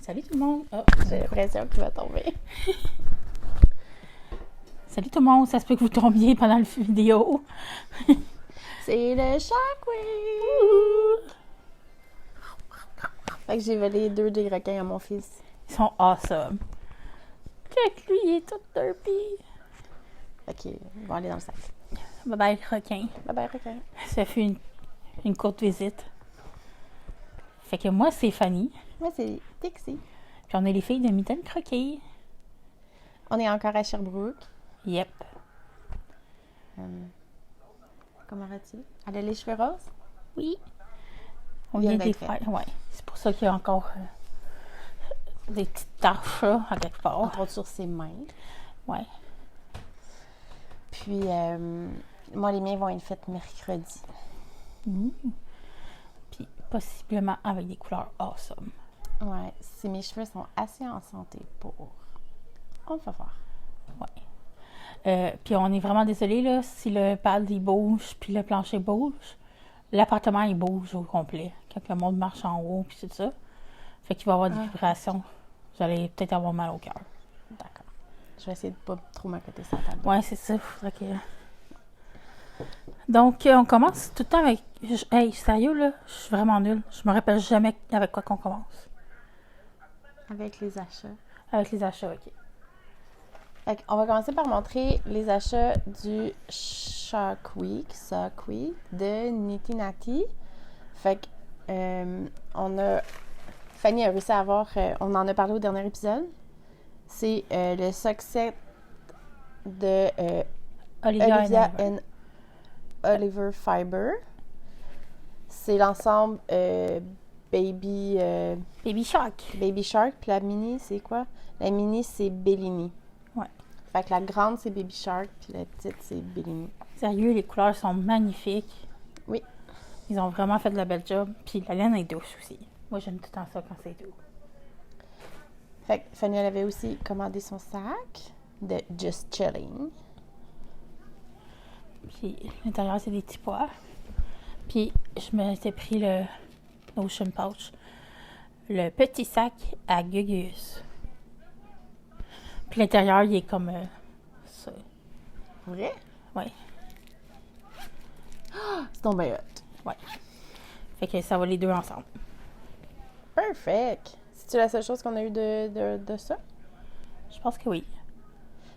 Salut tout le monde! Oh, j'ai l'impression qu'il va tomber. Salut tout le monde! Ça se peut que vous tombiez pendant la vidéo. C'est le Shockwave! Fait que j'ai volé 2 des requins à mon fils. Ils sont awesome. Check, lui, il est tout derpy. Fait qu'ils vont aller dans le sac. Bye bye, requin. Bye bye, requin. Ça fait une courte visite. Fait que moi, c'est Fanny. Moi, c'est Pixie. Puis on est les filles de Mitaine Croquet. On est encore à Sherbrooke. Yep. Comment vas-tu? Elle a les cheveux roses? Oui. On Vient vient de les d'être fait. faire. Ouais. C'est pour ça qu'il y a encore des petites taches là, à quelque part. Entre autres sur ses mains. Ouais. Puis, moi, les miens vont être faits mercredi. Puis possiblement avec des couleurs awesome. Ouais, si mes cheveux sont assez en santé pour... On va voir. Ouais. Puis on est vraiment désolé là, si le pad il bouge puis le plancher bouge, l'appartement il bouge au complet. Quand le monde marche en haut puis tout ça. Fait qu'il va y avoir des vibrations. Vous allez peut-être avoir mal au cœur. D'accord. Je vais essayer de pas trop m'accoter sur la table. Ouais, c'est ça. Faudrait que... Donc, on commence tout le temps avec... Hey, sérieux là, je suis vraiment nulle. Je me rappelle jamais avec quoi qu'on commence. Avec les achats. Avec les achats, ok. Fait on va commencer par montrer les achats du Shockwave de Nitty Natty. Fait que, Fanny a réussi à avoir, on en a parlé au dernier épisode. C'est le succès de Olivia and Oliver Fiber. C'est l'ensemble Baby Shark. Baby Shark. Puis la mini, c'est quoi? La mini, c'est Bellini. Ouais. Fait que la grande, c'est Baby Shark, puis la petite, c'est Bellini. Sérieux, les couleurs sont magnifiques. Oui. Ils ont vraiment fait de la belle job. Puis la laine est douce aussi. Moi, j'aime tout le temps ça quand c'est doux. Fait que Fanny, elle avait aussi commandé son sac de Just Chilling. Puis l'intérieur, c'est des petits pois. Puis je me suis pris le Ocean Pouch. Le petit sac à Gugus. Puis l'intérieur, il est comme ça. Vrai? Ouais. C'est donc bien hot. Ouais. Fait que ça va les deux ensemble. Perfect! C'est-tu la seule chose qu'on a eu de ça? Je pense que oui.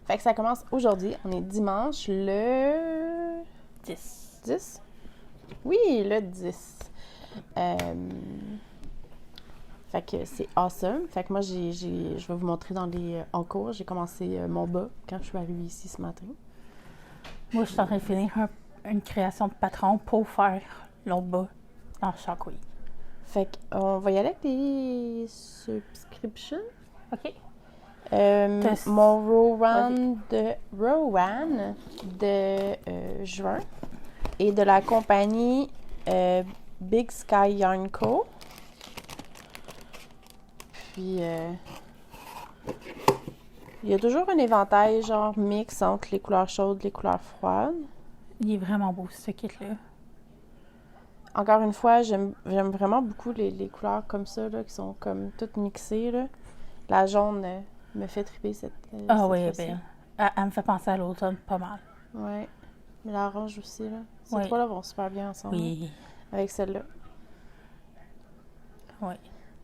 Fait que ça commence aujourd'hui. On est dimanche le... 10. 10? Oui, le 10. Fait que c'est awesome. Fait que moi, je vais vous montrer en cours. J'ai commencé mon bas quand je suis arrivée ici ce matin. Moi, je suis en train de finir une création de patron pour faire l'autre bas dans Shockwave. Fait qu'on va y aller avec les subscriptions. OK. Mon Rowan de juin et de la compagnie Big Sky Yarn Co. Puis il y a toujours un éventail genre mix entre les couleurs chaudes et les couleurs froides. Il est vraiment beau ce kit-là. Encore une fois, j'aime vraiment beaucoup les couleurs comme ça, là, qui sont comme toutes mixées. Là. La jaune me fait triper cette Oui, fois-ci. bien. Elle me fait penser à l'automne pas mal. Oui. Mais l'orange aussi, là. Ces Oui. trois-là vont super bien ensemble. Oui. Avec celle-là. Oui.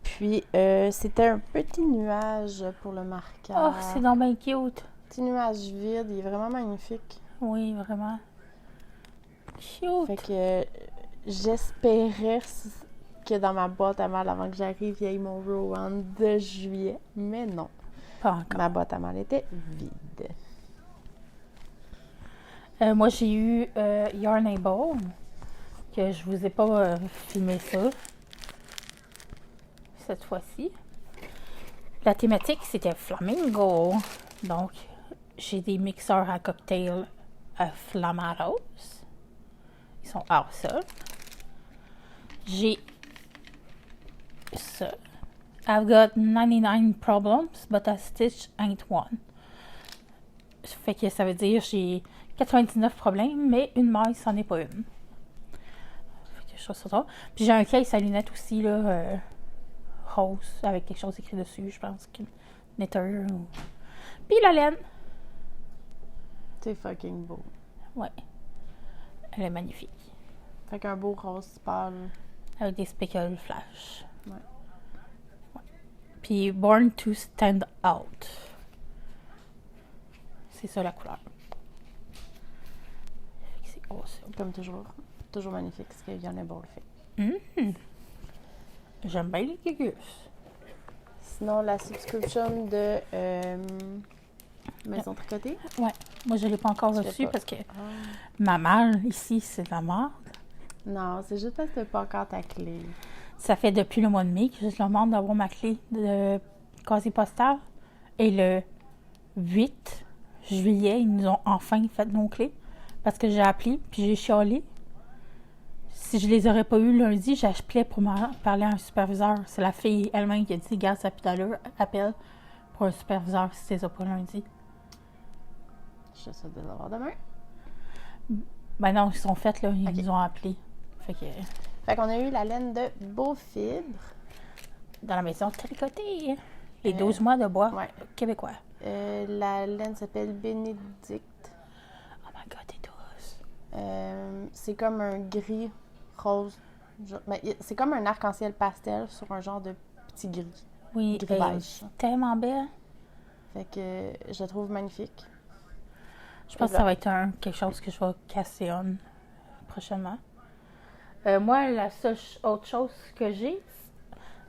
Puis, c'était un petit nuage pour le marqueur. Oh, c'est donc bien cute. Petit nuage vide, il est vraiment magnifique. Oui, vraiment. Cute. Fait que j'espérais que dans ma boîte à mal, avant que j'arrive, il y ait mon Rowan de juillet. Mais non. Pas encore. Ma boîte à mal était vide. Moi, j'ai eu Yarn and Bone, que je vous ai pas filmé ça cette fois-ci. La thématique, c'était Flamingo. Donc, j'ai des mixeurs à cocktail Flamados. Ils sont awesome. J'ai ça. I've got 99 problems, but a stitch ain't one. Fait que ça veut dire j'ai 99 problèmes, mais une maille, c'en est pas une. Fait que je trouve ça drôle. Puis j'ai un case à lunettes aussi, là, rose avec quelque chose écrit dessus, je pense. Knitter. Puis la laine. C'est fucking beau. Ouais. Elle est magnifique. Fait qu'un beau rose pâle. Avec des speckles flash. Ouais. Puis Born to Stand Out. C'est ça la couleur. C'est awesome. Comme toujours. Toujours magnifique ce que Yann Ball fait. J'aime bien les gugus. Sinon, la subscription de Maison Tricotée. Ouais. Moi, je ne l'ai pas encore Tu reçue l'as pas. parce que ma malle, ici, c'est de la merde. Non, c'est juste parce que t'as pas encore ta clé. Ça fait depuis le mois de mai que je leur demande d'avoir ma clé de casier postal. Et le 8 juillet, ils nous ont enfin fait nos clés. Parce que j'ai appelé, puis j'ai chialé. Si je les aurais pas eu lundi, j'appelais pour parler à un superviseur. C'est la fille elle-même qui a dit, garde ça plus à l'heure, appelle pour un superviseur si tu les as pas lundi. Je souhaite de les avoir demain. Ben non, ils sont faits, là, ils Ok. nous ont appelés. Fait qu'on a eu la laine de Beaufibre. Dans la maison tricotée. Les 12 mois de bois Ouais. québécois. La laine s'appelle Bénédicte. Oh my god, t'es douce. C'est comme un gris rose. C'est comme un arc-en-ciel pastel sur un genre de petit gris. Oui, Gris beige. tellement belle. Fait que je la trouve magnifique. Je pense que ça va être quelque chose que je vais casser prochainement. Moi, la seule autre chose que j'ai,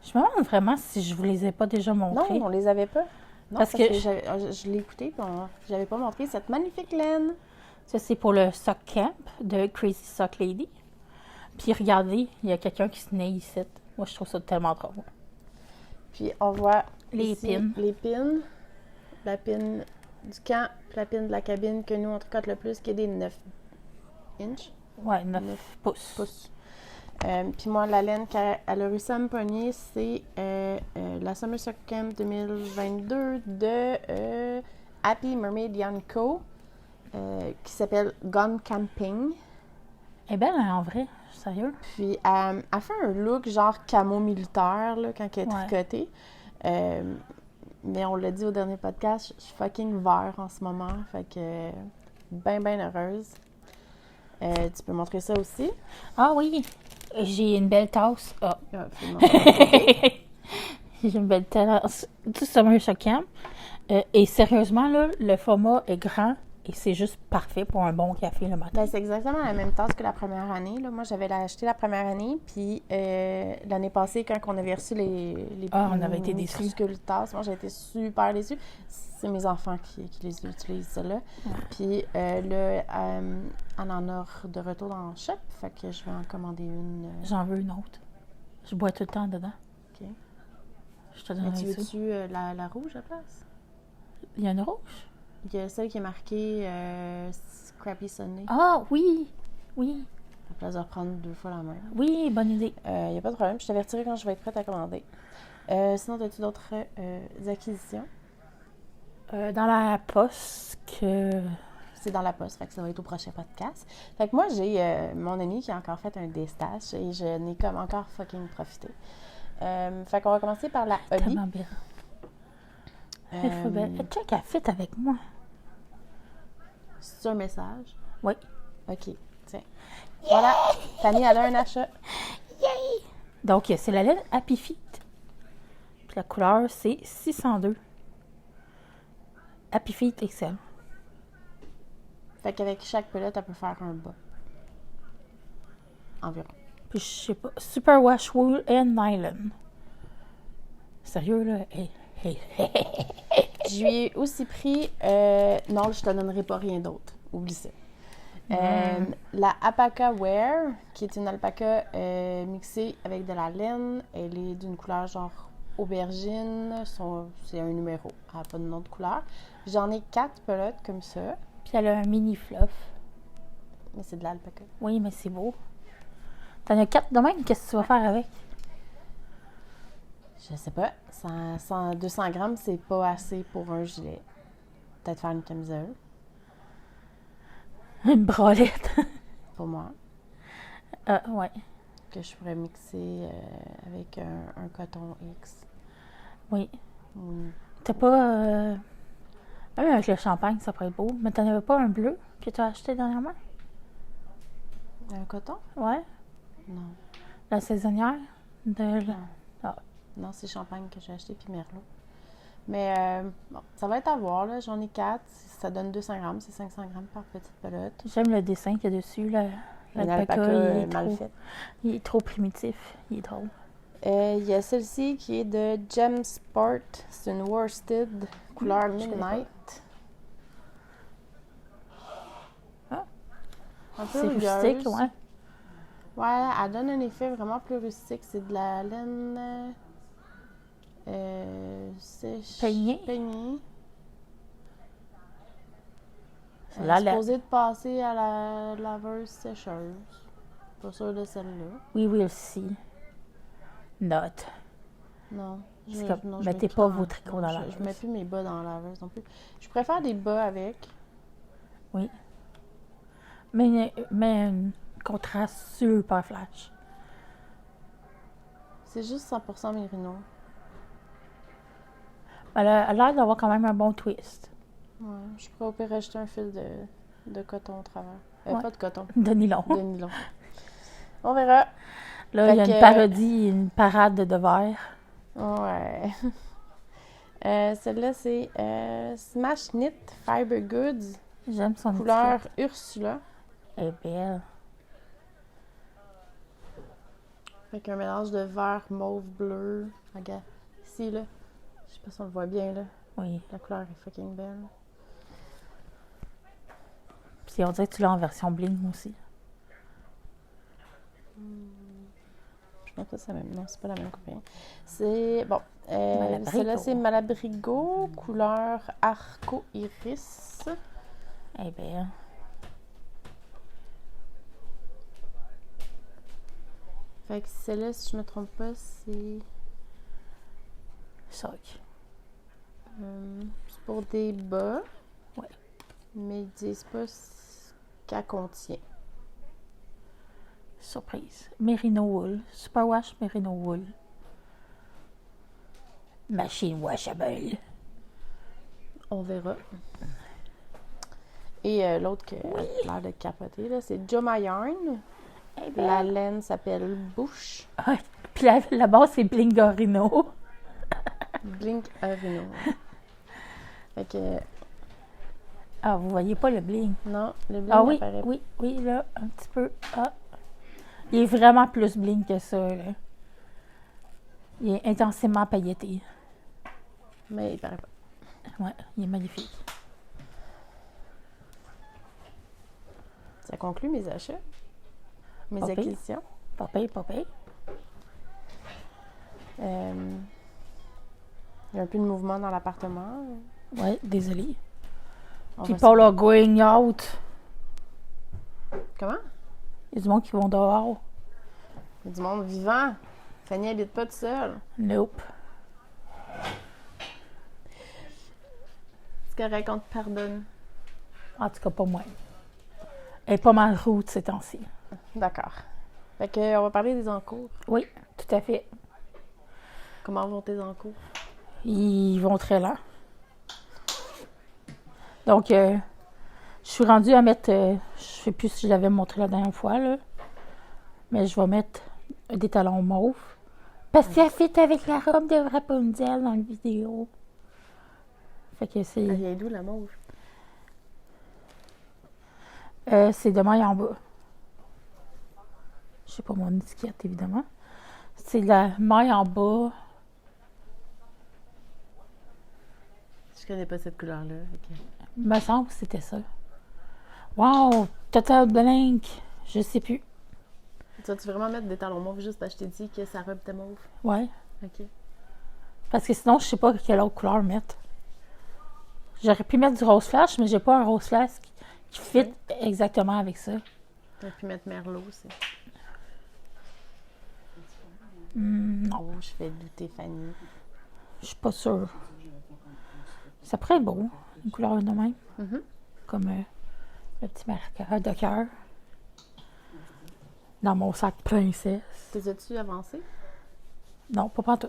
je me demande vraiment si je vous les ai pas déjà montrées. Non, on les avait pas. Non, Parce que je l'ai écouté puis j'avais pas montré cette magnifique laine. Ça, c'est pour le Sock Camp de Crazy Sock Lady. Puis regardez, il y a quelqu'un qui se naît ici. Moi, je trouve ça tellement drôle. Puis on voit Les ici pins. les pins. La pin du camp, puis la pin de la cabine que nous on tricote le plus, qui est des 9 inches. Ouais, 9 9 pouces. pouces. Puis moi, la laine qu'elle a réussi à me pogner, c'est la Summer Sock Camp 2022 de Happy Mermaid Yarn Co. Qui s'appelle Gone Camping. Elle est belle, hein, en vrai. Sérieux. Puis elle fait un look genre camo militaire là, quand elle est Ouais. tricotée. Mais on l'a dit au dernier podcast, je suis fucking vert en ce moment. Fait que ben heureuse. Tu peux montrer ça aussi? Ah oui, j'ai une belle tasse. Ah. Ah, absolument. J'ai une belle tasse du Summer Sock Camp. Et sérieusement, là, le format est grand et c'est juste parfait pour un bon café le matin. Ben, c'est exactement la même tasse que la première année. Là. Moi, j'avais acheté la première année, puis l'année passée, quand on avait reçu les on avait été déçus. minuscules tasses, moi, j'ai été super déçue. C'est mes enfants qui les utilisent, celles-là. Ouais. Puis là, on en a de retour dans le shop, fait que je vais en commander une. J'en veux une autre. Je bois tout le temps dedans. OK. Je te Mais donnerai tu ça. veux-tu la rouge à place? Il y a une rouge? Il y a celle qui est marquée Scrappy Sunday. Ah oui! Oui, À la place de reprendre 2 fois la même. oui, bonne idée. Il n'y a pas de problème. Je t'avertirai quand je vais être prête à commander. Sinon, as-tu d'autres acquisitions? Dans la poste que... C'est dans la poste, fait que ça va être au prochain podcast. Fait que moi, j'ai mon ami qui a encore fait un déstache et je n'ai comme encore fucking profité. Fait qu'on va commencer par la Hobby. Tellement belle. Elle est belle. Check, elle fit avec moi. C'est un message. Oui. OK, tiens. Voilà, Fanny, elle a un achat. Yay! Donc, c'est la laine Happy Feet. Puis la couleur, c'est 602. Happy Feet XL. Fait qu'avec chaque pelote, elle peut faire un bas. Environ. Puis, je sais pas, Super Wash Wool and Nylon. Sérieux, là? Hey. Je lui ai aussi pris... non, je te donnerai pas rien d'autre. Oublie ça. La Alpaca Wear, qui est une alpaca mixée avec de la laine. Elle est d'une couleur genre aubergine. C'est un numéro. Elle n'a pas de nom de couleur. J'en ai 4 pelotes comme ça. Puis elle a un mini fluff. Mais c'est de l'alpaca. Oui, mais c'est beau. T'en as 4 de même, qu'est-ce que tu vas faire avec? Je sais pas. 200 grammes, c'est pas assez pour un gilet. Peut-être faire une camisole Une bralette. pour moi. Ouais. que je pourrais mixer avec un coton X. Oui. Mm. T'as pas... Même avec le champagne, ça pourrait être beau. Mais t'en avais pas un bleu que tu as acheté dernièrement? Un coton? Ouais. Non. La saisonnière? Non. Ah. Non, c'est champagne que j'ai acheté, puis merlot. Mais bon, ça va être à voir, là. J'en ai 4. Ça donne 200 grammes. C'est 500 grammes par petite pelote. J'aime le dessin qu'il y a dessus. L'alpaca, il est trop primitif. Il est drôle. Il y a celle-ci qui est de Gem Sport. C'est une worsted couleur Midnight. Ah. Un peu C'est rugueuse. rustique, ouais. Ouais, elle donne un effet vraiment plus rustique. C'est de la laine sèche. Peignée. Elle est supposée de passer à la laveuse sécheuse. Pas sûre de celle-là. We will see. Note. Non. Mettez pas vos tricots dans la laveuse. Je mets plus mes bas dans la laveuse non plus. Je préfère des bas avec. Oui. Mais un contraste super flash. C'est juste 100% mérino. Elle a l'air d'avoir quand même un bon twist. Ouais. Je pourrais au pire rajouter un fil de coton au travers. Ouais. Pas de coton. De nylon. De nylon. On verra. Là, il y a une parodie, une parade de verre. Ouais. Celle-là, c'est Smash Knit Fiber Goods. J'aime son couleur étiquette. Ursula. Elle est belle. Avec un mélange de vert, mauve, bleu. Regarde. Ici, là. Je sais pas si on le voit bien, là. Oui. La couleur est fucking belle. Puis on dirait que tu l'as en version bling aussi. Je pense pas que c'est la même. Non, c'est pas la même compagnie. C'est. Bon. Malabrigo. Celle-là, c'est Malabrigo, couleur Arco-Iris. Elle est belle. Fait que celle-là, si je me trompe pas, c'est. Choc. C'est pour des bas. Ouais. Mais ils disent pas ce qu'elle contient. Surprise. Merino Wool. Superwash Merino Wool. Machine washable. On verra. Et l'autre qui a l'air de capoter, là, c'est Joma Yarn. La laine s'appelle Bush. Ah, puis la base, c'est Blingorino. Blink Arino. Fait que. Ah, vous voyez pas le bling? Non, le bling Ah oui, apparaît pas. oui, là, un petit peu. Ah. Il est vraiment plus bling que ça, là. Il est intensément pailleté. Mais il paraît pas. Ouais, il est magnifique. Ça conclut mes achats. Mes Pas pire. acquisitions. Pas pire, pas pire. Il y a un peu de mouvement dans l'appartement. Ouais, désolée. On Puis va pas se- là, going out. Comment? Il y a du monde qui vont dehors. Il y a du monde vivant. Fanny habite pas toute seule. Nope. C'est correct, on te pardonne. En tout cas, pas moi. Elle est pas mal route ces temps-ci. D'accord. Fait que, on va parler des encours. Oui, tout à fait. Comment vont tes encours? Ils vont très lent. Donc, je suis rendue à mettre... je sais plus si je l'avais montré la dernière fois, là. Mais je vais mettre des talons mauves. Parce qu'elle fit avec la robe de Rapunzel dans la vidéo. Fait que c'est... Elle vient d'où, la mauve? C'est de maille en bas. Je sais pas mon étiquette, évidemment. C'est de la maille en bas. Je connais pas cette couleur-là. Okay. Il me semble que c'était ça. Wow! Total Blank! Je sais plus. Tu vas-tu vraiment mettre des talons mauves juste parce que je t'ai dit que sa robe était mauve? Ouais. OK. Parce que sinon, je sais pas quelle autre couleur mettre. J'aurais pu mettre du rose flash, mais j'ai pas un rose flash qui fit exactement avec ça. Tu aurais pu mettre merlot aussi. Non, Oh, je fais douter Fanny. je suis pas sûre. Ça pourrait être beau, une couleur de même. Mhm. Comme le petit marqueur de cœur. dans mon sac princesse. T'es as-tu avancé? Non, pas tout.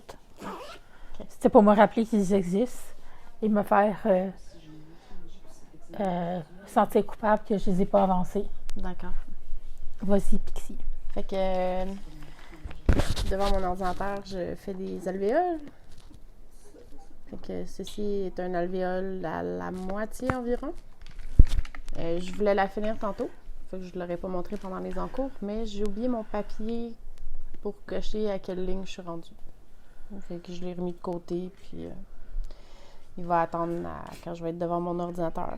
C'était pour me rappeler qu'ils existent et me faire sentir coupable que je les ai pas avancés. D'accord. Vas-y, Pixie. Fait que devant mon ordinateur, je fais des alvéoles. Fait que ceci est un alvéole à la moitié environ. Je voulais la finir tantôt. Fait que je ne l'aurais pas montré pendant les encours, mais j'ai oublié mon papier pour cocher à quelle ligne je suis rendue. Fait que je l'ai remis de côté, puis il va attendre quand je vais être devant mon ordinateur.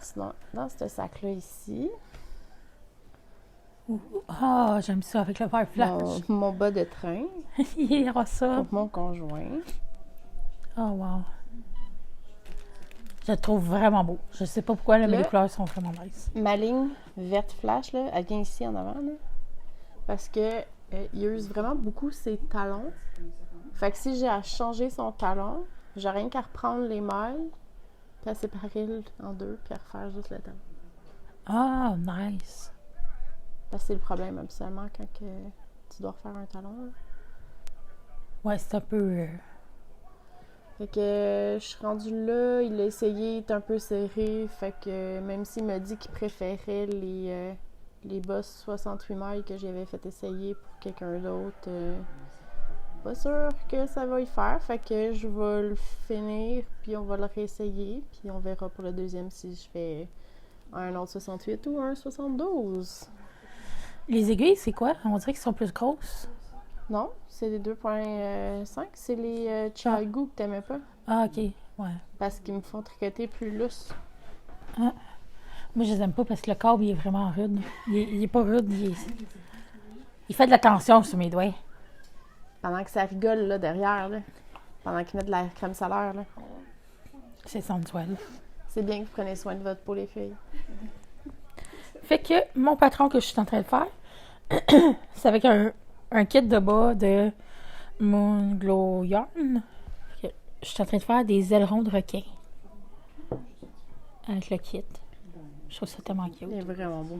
Sinon, dans ce sac-là ici, Ah, j'aime ça avec le verre flash. mon bas de train Il ira ça. pour mon conjoint. Oh, wow. Je le trouve vraiment beau. Je sais pas pourquoi, là, mais Là, les couleurs sont vraiment nice. Ma ligne verte flash, là, elle vient ici en avant, là, parce que il use vraiment beaucoup ses talons. Fait que si j'ai à changer son talon, j'ai rien qu'à reprendre les mailles, puis à séparer en deux, puis à refaire juste le talon. Ah, nice. Parce que c'est le problème, absolument, quand tu dois refaire un talon. Là. Ouais, c'est un peu... Fait que je suis rendue là, il a essayé, il est un peu serré, fait que même s'il m'a dit qu'il préférait les bosses 68 mailles que j'avais fait essayer pour quelqu'un d'autre, pas sûr que ça va y faire, fait que je vais le finir, puis on va le réessayer, puis on verra pour le deuxième si je fais un autre 68 ou un 72. Les aiguilles, c'est quoi? On dirait qu'ils sont plus grosses. Non, c'est les 2.5, c'est les Chiagu que t'aimais pas, Ah, OK. Ouais. parce qu'ils me font tricoter plus lousse. Ah. Moi, je les aime pas parce que le câble, il est vraiment rude. Il est pas rude, il fait de la tension sur mes doigts. Pendant que ça rigole là derrière, là, pendant qu'ils mettent de la crème solaire, là. C'est sensuel. C'est bien que vous prenez soin de votre peau, les filles. Fait que mon patron que je suis en train de faire, c'est avec un kit de bas de Moonglow Yarn. Je suis en train de faire des ailerons de requin. Avec le kit. Je trouve ça tellement cute. Il est vraiment beau.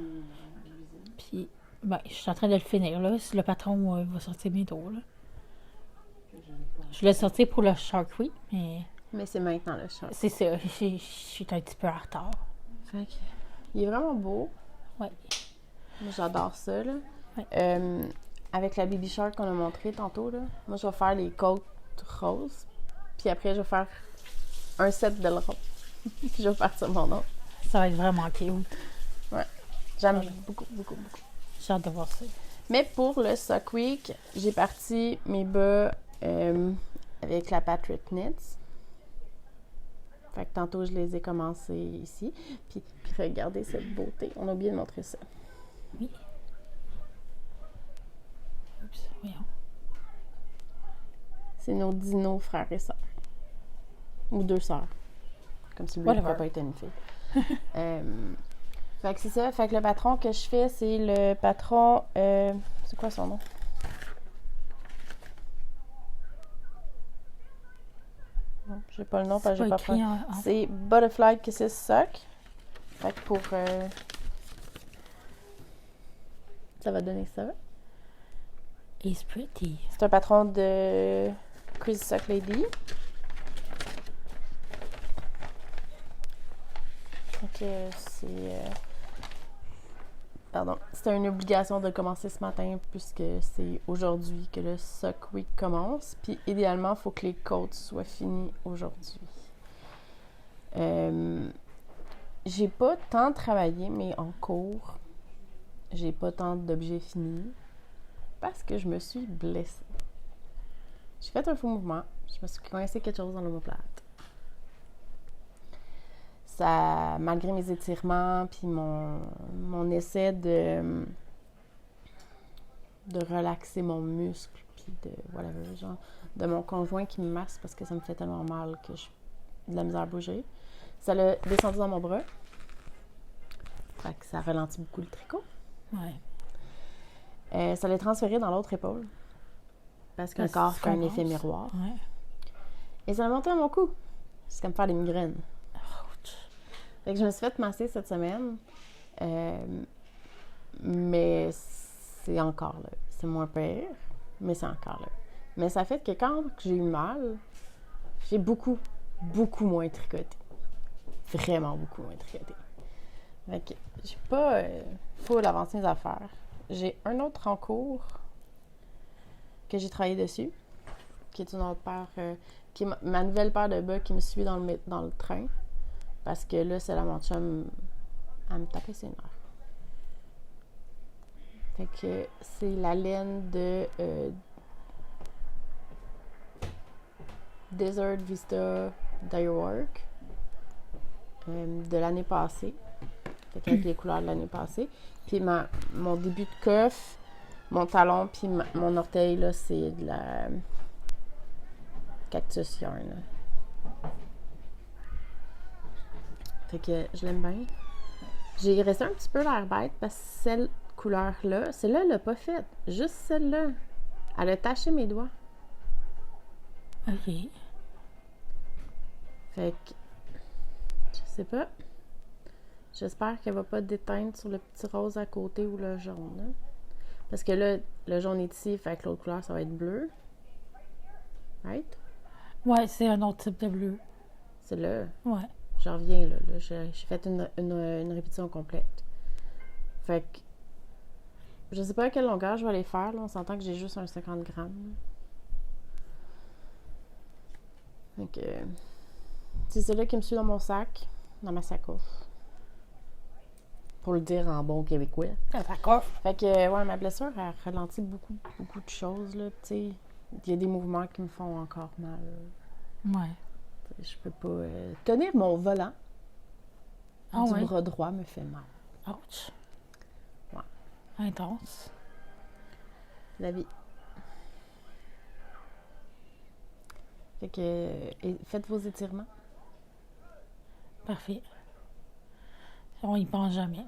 Puis, ben, je suis en train de le finir, là. Si le patron va sortir bientôt, là. Je voulais sortir pour le Shark Week, mais Mais c'est maintenant le chat. c'est ça. Je suis un petit peu en retard. Fait que, il est vraiment beau. Ouais. Moi, j'adore ça, là. Ouais. Avec la Baby Shark qu'on a montré tantôt, là, moi, je vais faire les côtes roses. Puis après, je vais faire un set de rose. Puis je vais faire ça mon nom. Ça va être vraiment cute. Ouais. J'aime beaucoup, beaucoup, beaucoup. J'ai hâte de voir ça. Mais pour le Sock Week, j'ai parti mes bas avec la Patriot Knits. Fait que tantôt, je les ai commencés ici. Puis regardez cette beauté. On a oublié de montrer ça. Oui. Oups, voyons. C'est nos dinos frères et sœurs. Ou deux sœurs. Comme si lui ne pouvait pas être une fille. Fait que c'est ça. Fait que le patron que je fais, c'est le patron... c'est quoi son nom? Non, j'ai pas le nom parce que j'ai pas pris. C'est Butterfly Kisses Sock. Fait que pour... ça va donner ça. It's pretty. C'est un patron de Crazy Sock Lady. Donc, pardon. C'était une obligation de commencer ce matin puisque c'est aujourd'hui que le Sock Week commence. Puis, idéalement, il faut que les côtes soient finies aujourd'hui. J'ai pas tant travaillé, mais en cours, j'ai pas tant d'objets finis parce que je me suis blessée. J'ai fait un faux mouvement. Je me suis coincé quelque chose dans l'omoplate. Ça, malgré mes étirements puis mon essai de relaxer mon muscle puis de mon conjoint qui me masse parce que ça me fait tellement mal que j'ai de la misère à bouger. Ça l'a descendu dans mon bras. Fait que ça ralentit beaucoup le tricot. Ouais. Ça l'a transféré dans l'autre épaule parce qu'un corps fait un effet miroir. Ouais. Et ça a monté à mon cou. C'est comme faire des migraines. Fait que je me suis fait masser cette semaine. Mais c'est encore là. C'est moins pire, mais c'est encore là. Mais ça fait que quand j'ai eu mal, j'ai beaucoup moins tricoté. Vraiment beaucoup moins tricoté. Fait que j'ai pas full avancé mes affaires. J'ai un autre en cours que j'ai travaillé dessus, qui est une autre paire, qui est ma nouvelle paire de bas qui me suit dans le train. Parce que là, c'est là mon chum à me taper ses nerfs. Fait que c'est la laine de Desert Vista Dyework de l'année passée. Fait qu'avec les couleurs de l'année passée. Puis mon début de coffre, mon talon puis mon orteil, là, c'est de la Cactus Yarn. Là. Fait que je l'aime bien. J'ai resté un petit peu l'air bête parce que cette couleur-là, celle-là, elle l'a pas faite. Juste celle-là. Elle a taché mes doigts. OK. Fait que, je sais pas. J'espère qu'elle va pas déteindre sur le petit rose à côté ou le jaune. Hein? Parce que là, le jaune est ici, fait que l'autre couleur, ça va être bleu. Right? Ouais, c'est un autre type de bleu. C'est là. Ouais. J'en reviens, là. J'ai fait une répétition complète. Fait que, je sais pas à quelle longueur je vais les faire. Là. On s'entend que j'ai juste un 50 grammes. Fait que, c'est celui-là qui me suit dans mon sac, dans ma sacoche. Pour le dire en bon québécois. D'accord. Fait que, ouais, ma blessure, elle ralentit beaucoup de choses, là, tu sais. Il y a des mouvements qui me font encore mal. Ouais. Je peux pas... tenir mon volant du bras droit me fait mal. Ouch. Ouais. Intense. La vie. Fait que, faites vos étirements. Parfait. On y pense jamais.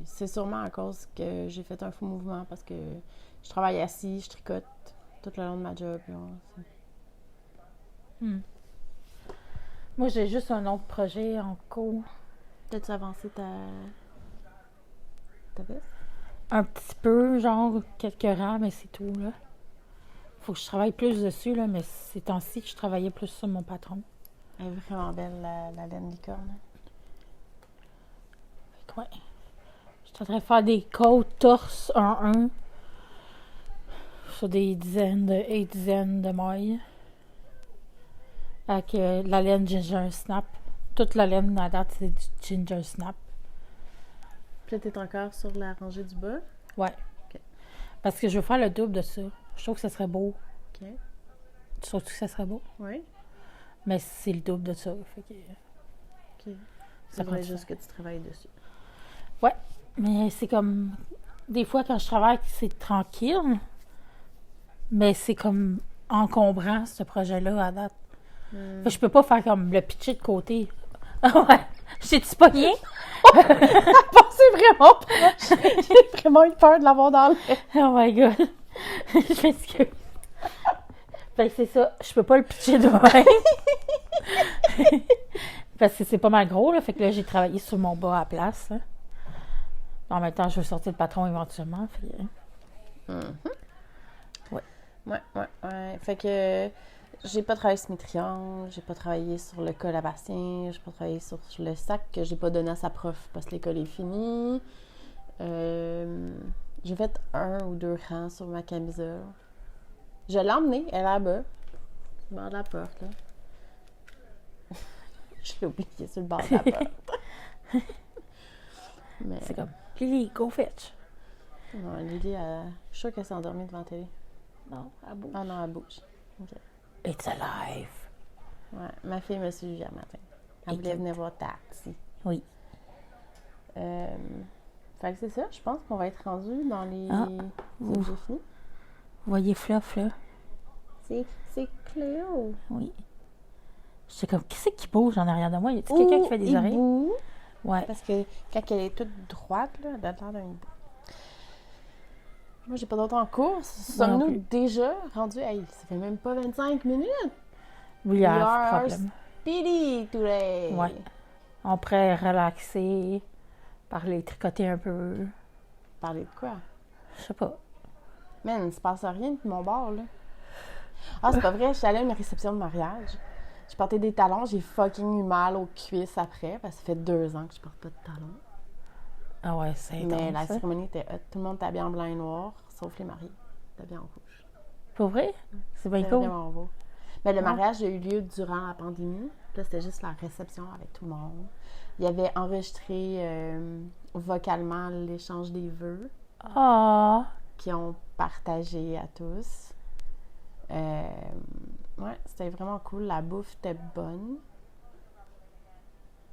C'est sûrement à cause que j'ai fait un faux mouvement parce que je travaille assis, je tricote tout le long de ma job. Moi, j'ai juste un autre projet en cours. T'as-tu avancé ta veste? Un petit peu, genre quelques rangs, mais c'est tout, là. Faut que je travaille plus dessus, là, mais ces temps-ci que je travaillais plus sur mon patron. Elle est vraiment belle, la laine licorne. Fait que, ouais. Je suis en train de faire des côtes torse 1-1 sur des dizaines de mailles. Avec la laine Ginger Snap. Toute la laine à date, c'est du Ginger Snap. Puis là, t'es encore sur la rangée du bas? Ouais. Okay. Parce que je veux faire le double de ça. Je trouve que ça serait beau. OK. Tu trouves que ça serait beau? Oui. Mais c'est le double de ça. Fait que, OK. Ça faudrait prend juste que tu travailles dessus. Ouais. Mais c'est comme... Des fois, quand je travaille, c'est tranquille. Mais c'est comme encombrant, ce projet-là, à date. Fait que je peux pas faire comme le pitcher de côté. Ah ouais. J'ai-tu pogné? C'est vraiment proche. J'ai vraiment eu peur de l'avoir dans le... Oh my god. Je m'excuse. Fait que c'est ça. Je peux pas le pitcher de même. Parce que c'est pas mal gros, là. Fait que là, j'ai travaillé sur mon bas à place. Hein. En même temps, je veux sortir le patron éventuellement. Fait que... Ouais. Fait que j'ai pas travaillé sur mes triangles, j'ai pas travaillé sur le col à bastien, j'ai pas travaillé sur le sac que j'ai pas donné à sa prof parce que l'école est finie. J'ai fait 1 ou 2 rangs sur ma camisole. Je l'ai emmenée, elle est là-bas, au bord de la porte, là. Je l'ai oublié sur le bord de la porte. Mais... C'est comme, Lily, go fetch. Non, Lily, je suis sûre qu'elle s'est endormie devant la télé. Non, elle bouge. Ah non, elle bouge. OK. It's alive. Ouais, ma fille m'a suivi un matin. Elle voulait venir voir Taxi. Oui. Fait que c'est ça, je pense qu'on va être rendu dans les Vous finis. voyez Fluff, là? C'est Cléo. Oui. J'étais comme, qui c'est qui bouge en arrière de moi? Y a-t-il quelqu'un qui fait des oreilles? Hibou. Ouais. Parce que quand elle est toute droite, là, elle a l'air d'un hibou. Moi, j'ai pas d'autre en cours. Sommes-nous déjà rendus? Hey, ça fait même pas 25 minutes. We have problem. Speedy today. Ouais. On pourrait relaxer, Parler, tricoter un peu. Parler de quoi? Je sais pas. Man, il se passe rien de mon bord, là. Ah, c'est pas vrai, je suis allée à une réception de mariage. Je portais des talons, j'ai fucking eu mal aux cuisses après, parce que ça fait 2 ans que je porte pas de talons. Ah ouais, c'est intense. Mais la ça. cérémonie était hot. Tout le monde était habillé en blanc et noir, sauf les mariés. C'était bien en rouge. Pour vrai? C'est bien C'était cool. vraiment beau. Mais le Ouais. mariage a eu lieu durant la pandémie. Puis là, c'était juste la réception avec tout le monde. Il y avait enregistré vocalement l'échange des vœux Ah! qui ont partagé à tous. Ouais, c'était vraiment cool. La bouffe était bonne.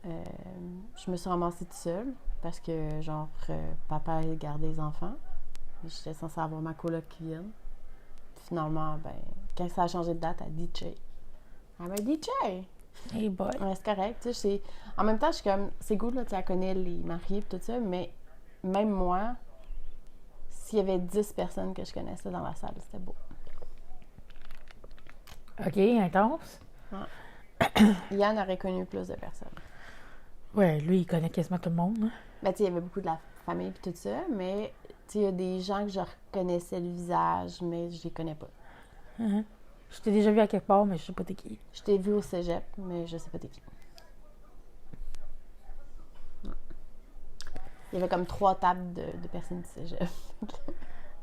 Je me suis ramassée toute seule parce que, genre, papa a gardé les enfants. J'étais censée avoir ma coloc qui vient. Finalement, ben, quand ça a changé de date, elle a DJ. Elle m'a dit DJ! Hey boy. Ouais, c'est correct. Tu sais, en même temps, je suis comme, c'est cool, là, tu sais, elle connaît les mariés et tout ça, mais même moi, s'il y avait 10 personnes que je connaissais dans la salle, c'était beau. OK, intense. Yann aurait connu plus de personnes. Ouais, lui, il connaît quasiment tout le monde. Hein. Ben, tu sais, il y avait beaucoup de la famille et tout ça, mais, tu sais, il y a des gens que je reconnaissais le visage, mais je les connais pas. Uh-huh. Je t'ai déjà vu à quelque part, mais je sais pas t'es qui. Je t'ai vu au cégep, mais je sais pas t'es qui. Ouais. Il y avait comme 3 tables de personnes du cégep.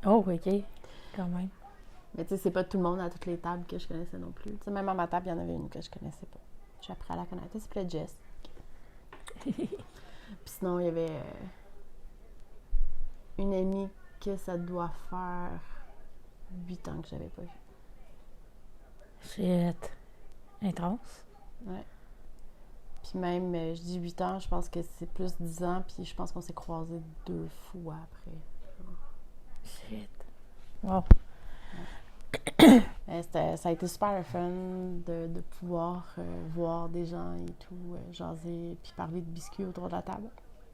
Oh, OK. Quand même. Mais tu sais, c'est pas tout le monde à toutes les tables que je connaissais non plus. Tu sais, même à ma table, il y en avait une que je connaissais pas. J'ai appris à la connaître. Elle s'appelait Jess. Puis sinon, il y avait une amie que ça doit faire 8 ans que j'avais pas vue. Shit. Intense. Ouais. Puis même, je dis 8 ans, je pense que c'est plus 10 ans, puis je pense qu'on s'est croisés 2 fois après. Shit. Wow. Ça a été super le fun de pouvoir voir des gens et tout, jaser, puis parler de biscuits autour de la table.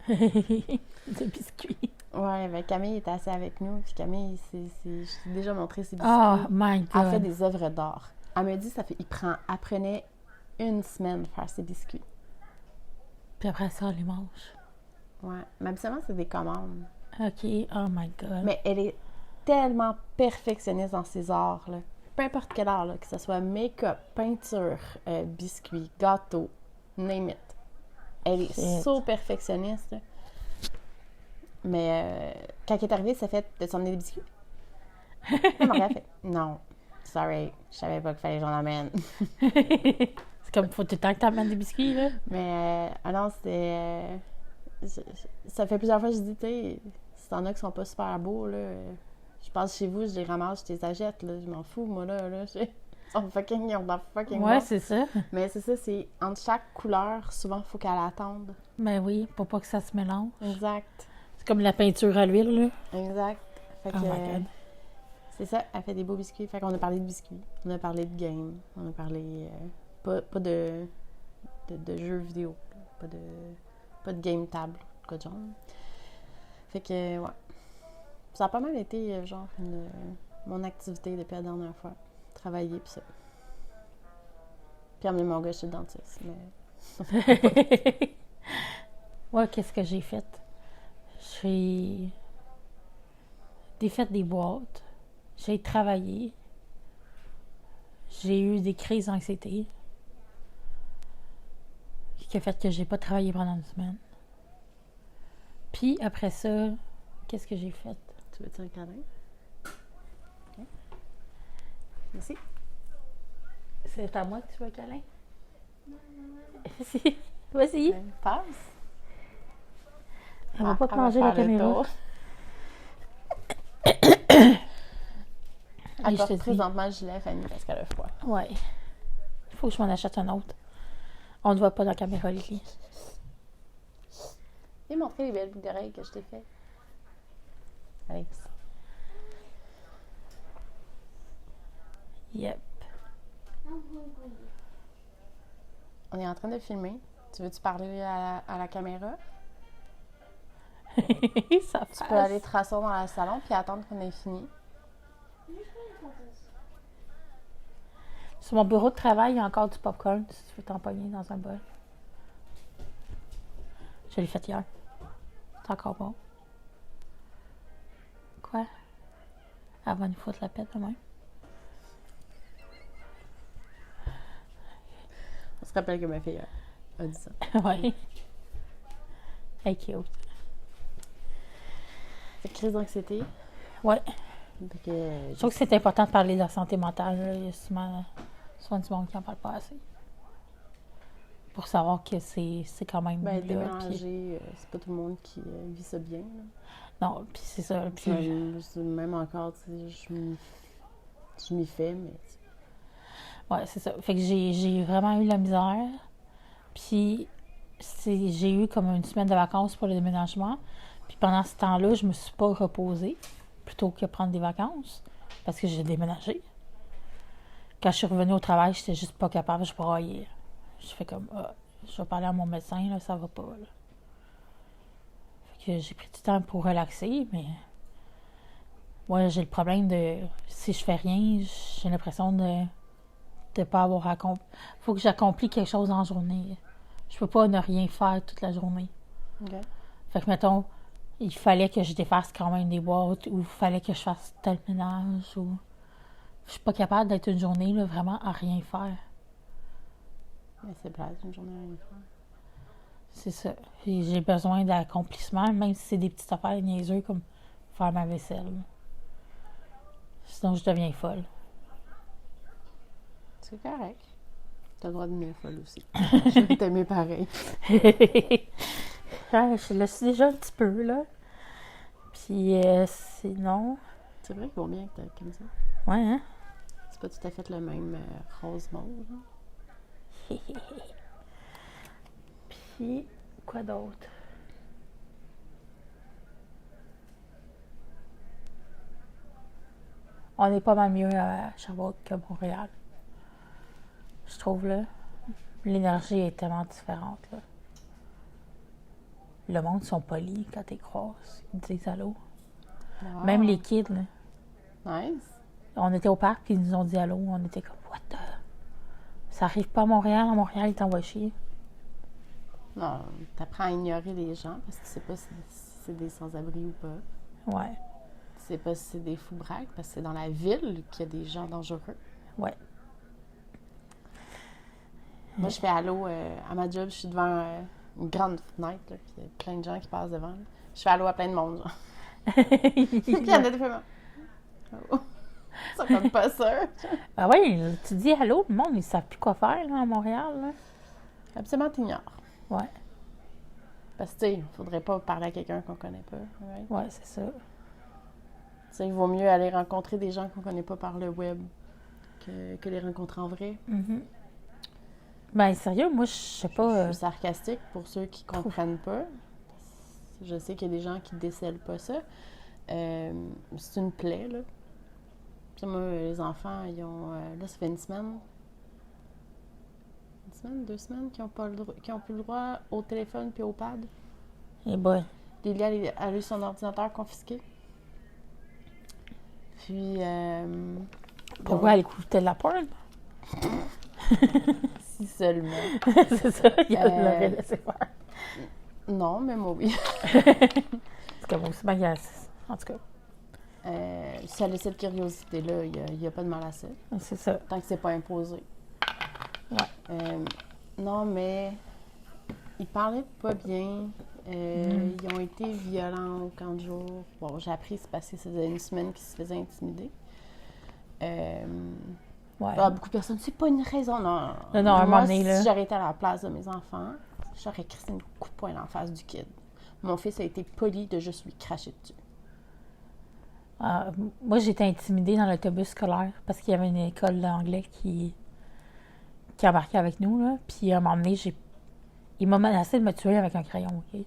De biscuits. Ouais, ben Camille était assez avec nous, puis Camille, je t'ai déjà montré ses biscuits. Oh my God. Elle fait des œuvres d'art. Elle me dit, elle prenait 1 semaine faire ses biscuits. Puis après ça, on les mange. Ouais, mais habituellement, c'est des commandes. OK. Oh my God. Mais elle est tellement perfectionniste dans ses arts, là. Peu importe quel art, là, que ce soit make-up, peinture, biscuits, gâteau, name it. Elle est Shit. so perfectionniste, là. Mais quand elle est arrivée, ça fait de t'emmener des biscuits? Elle m'a fait non, sorry, je savais pas qu'il fallait que j'en amène. C'est comme, faut tout le temps que t'amènes des biscuits, là. Mais non, c'était. Ça fait plusieurs fois que je dis, tu sais, si t'en as qui sont pas super beaux, là, je passe chez vous, je les ramasse, je les achète, là, je m'en fous, moi, là, ils sont fucking, ils ont de la fucking Ouais, bon. c'est ça. Mais c'est ça, c'est entre chaque couleur, souvent, il faut qu'elle attende. Ben oui, pour pas que ça se mélange. Exact. C'est comme la peinture à l'huile, là. Exact. Fait Oh que, my God. c'est ça, elle fait des beaux biscuits. Fait qu'on a parlé de biscuits, on a parlé de game, on a parlé pas de jeux vidéo, pas de game table, quoi de genre. Fait que, ouais. Ça a pas mal été, genre, mon activité depuis la dernière fois. Travailler, pis ça. Puis emmener mon gars chez le dentiste, mais... Ouais, qu'est-ce que j'ai fait? J'ai défait des boîtes. J'ai travaillé. J'ai eu des crises d'anxiété. Qui a fait que j'ai pas travaillé pendant 1 semaine. Puis après ça, qu'est-ce que j'ai fait? Tu veux-tu un câlin? OK. Merci. C'est à moi que tu veux un câlin? Vas-y. Passe. Elle va pas te manger faire la le caméra. tour. Et je te Apporte dis. présentement le gilet à Fanny parce qu'elle a froid. Ouais. Il faut que je m'en achète un autre. On ne voit pas dans la caméra, Lily. Viens montrer les belles boucles d'oreilles que je t'ai fait. Allez. Yep. On est en train de filmer. Tu veux-tu parler à la caméra? Ça Tu peux aller te rasseoir dans le salon puis attendre qu'on ait fini. Sur mon bureau de travail, il y a encore du popcorn si tu veux t'empoigner dans un bol. Je l'ai fait hier. C'est encore bon. Quoi? Elle va nous foutre la pète demain. On se rappelle que ma fille a dit ça. Ouais. Elle est cute. Fait que crise d'anxiété. Ouais. Fait que, Je trouve que c'est important de parler de la santé mentale. Là. Il y a souvent du monde qui n'en parle pas assez. Pour savoir que c'est quand même ben, là. déménager, c'est pas tout le monde qui vit ça bien. Là. Non, puis c'est ça. Puis Même encore, tu sais, je m'y fais, mais... ouais, c'est ça. Fait que j'ai vraiment eu la misère. Puis j'ai eu comme une semaine de vacances pour le déménagement. Puis pendant ce temps-là, je me suis pas reposée plutôt que prendre des vacances parce que j'ai déménagé. Quand je suis revenue au travail, j'étais juste pas capable, je braillais. Je fais comme, je vais parler à mon médecin, là, ça va pas, là. Fait que j'ai pris du temps pour relaxer, mais moi, j'ai le problème de, si je fais rien, j'ai l'impression de pas avoir accompli. Faut que j'accomplis quelque chose en journée. Je peux pas ne rien faire toute la journée. Okay. Fait que, mettons, il fallait que je défasse quand même des boîtes ou il fallait que je fasse tel ménage ou... Je suis pas capable d'être une journée, là, vraiment, à rien faire. Mais c'est plate, une journée à rien faire. C'est ça. Et j'ai besoin d'accomplissement, même si c'est des petites affaires niaiseuses comme faire ma vaisselle. Sinon, je deviens folle. C'est correct. T'as le droit de devenir folle aussi. Je vais t'aimer pareil. Ouais, je le suis déjà un petit peu, là. Puis, sinon... C'est vrai qu'il vaut bien que t'as comme ça. Ouais, hein? C'est pas tout à fait le même rose mauve. Puis, quoi d'autre? On est pas mal mieux à Sherbrooke que Montréal. Je trouve, là. L'énergie est tellement différente, là. Le monde sont polis quand t'es croises. Ils disent allô. Wow. Même les kids, là. Nice. On était au parc puis ils nous ont dit allô. On était comme, what the... Ça arrive pas à Montréal. À Montréal, ils t'envoient chier. Non, t'apprends à ignorer les gens parce que tu sais pas si c'est des sans-abri ou pas. Ouais. Tu sais pas si c'est des fous-braques parce que c'est dans la ville qu'il y a des gens dangereux. Ouais. Moi, je fais allô à ma job. Je suis devant une grande fenêtre, là, puis il y a plein de gens qui passent devant. Là. Je fais allô à plein de monde, genre. Puis il y en a des fois, oh. Ça compte pas ça. Ah ouais, tu dis allô, le monde, ils savent plus quoi faire, là, à Montréal, là. Absolument, t'ignores. Ouais. Parce que, tu sais, il faudrait pas parler à quelqu'un qu'on connaît pas. Right? Ouais, c'est ça. Tu sais, il vaut mieux aller rencontrer des gens qu'on connaît pas par le web que les rencontrer en vrai. Mm-hmm. Ben, sérieux, moi, je sais pas... Je suis sarcastique pour ceux qui comprennent pas. Je sais qu'il y a des gens qui décèlent pas ça. C'est une plaie, là. Puis moi, les enfants, ils ont... là, ça fait une semaine, 2 semaines, qui ont plus le droit au téléphone puis au pad. Eh boy. Lilia a eu son ordinateur confisqué. Puis... Pourquoi elle écoutait de la porn? si seulement. C'est ça, il l'aurait laissé faire. Non, mais moi, oui. C'est comme aussi bien, en tout cas. Si elle a cette curiosité-là, il n'y a pas de mal à ça. C'est ça. Tant que c'est pas imposé. Ouais. Non, mais ils parlaient pas bien. Ils ont été violents au camp de jour. Bon, j'ai appris, c'est passé, ça faisait une semaine qu'ils se faisaient intimider. Ouais. Beaucoup de personnes, c'est pas une raison. Non, à un moi, moment donné, là. si j'aurais été à la place de mes enfants, j'aurais crissé un coup de poing dans la face du kid. Mon fils a été poli de juste lui cracher dessus. Moi, j'ai été intimidée dans l'autobus scolaire parce qu'il y avait une école d'anglais qui embarquait avec nous, là. Puis à un moment donné, il m'a menacé de me tuer avec un crayon, OK?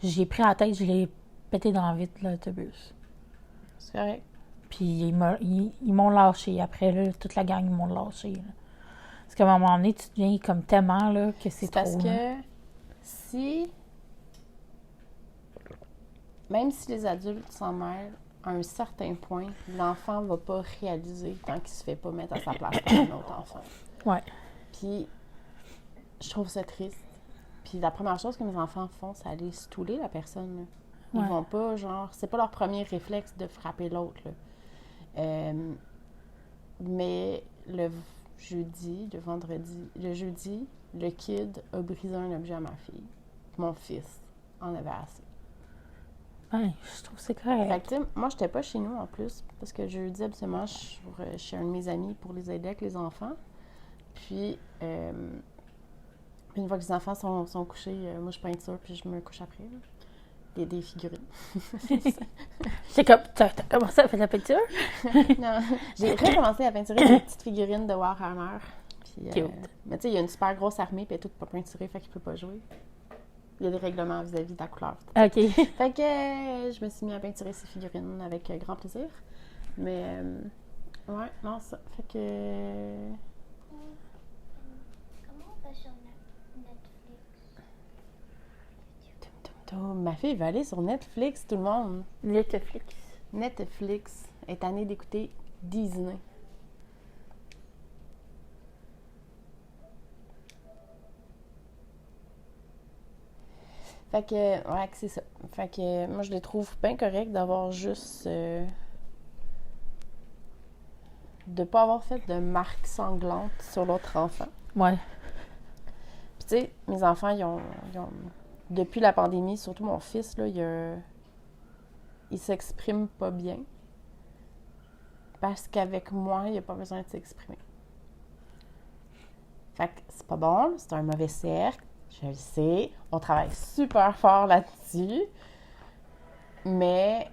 J'ai pris à la tête, je l'ai pété dans la vitre de l'autobus. C'est correct. Puis ils m'ont lâché. Après, là, toute la gang, ils m'ont lâché. Là. Parce qu'à un moment donné, tu deviens comme tellement là, que c'est trop. Parce que si... Même si les adultes s'en mêlent, à un certain point, l'enfant va pas réaliser tant qu'il se fait pas mettre à sa place par un autre enfant. Ouais. Puis, je trouve ça triste. Puis la première chose que mes enfants font, c'est aller stouler la personne, là. Ils Ouais. vont pas, genre... C'est pas leur premier réflexe de frapper l'autre, là. Mais le jeudi, le kid a brisé un objet à ma fille. Mon fils en avait assez. Ouais, je trouve que c'est Fait correct. que, tu sais, moi, j'étais pas chez nous en plus, parce que jeudi, absolument, je suis chez un de mes amis pour les aider avec les enfants. Puis, une fois que les enfants sont couchés, moi, je peinture, puis je me couche après. Là. Des figurines. C'est comme, t'as commencé à faire de la peinture? Non, j'ai recommencé à peinturer des petites figurines de Warhammer. Puis, Cute. mais tu sais, il y a une super grosse armée, puis elle est toute pas peinturée, fait qu'il peut pas jouer. Il y a des règlements vis-à-vis de la couleur. OK. Fait que je me suis mis à peinturer ces figurines avec grand plaisir. Mais, ouais, non, ça. Fait que. Comment on va sur Netflix? Ma fille va aller sur Netflix, tout le monde. Netflix. Netflix est tannée d'écouter Disney. Fait que, ouais, c'est ça. Fait que, moi, je les trouve bien corrects d'avoir juste. De pas avoir fait de marque sanglante sur l'autre enfant. Ouais. Puis, tu sais, mes enfants, ils ont. Depuis la pandémie, surtout mon fils, là, il s'exprime pas bien. Parce qu'avec moi, il a pas besoin de s'exprimer. Fait que c'est pas bon, c'est un mauvais cercle. Je le sais. On travaille super fort là-dessus. Mais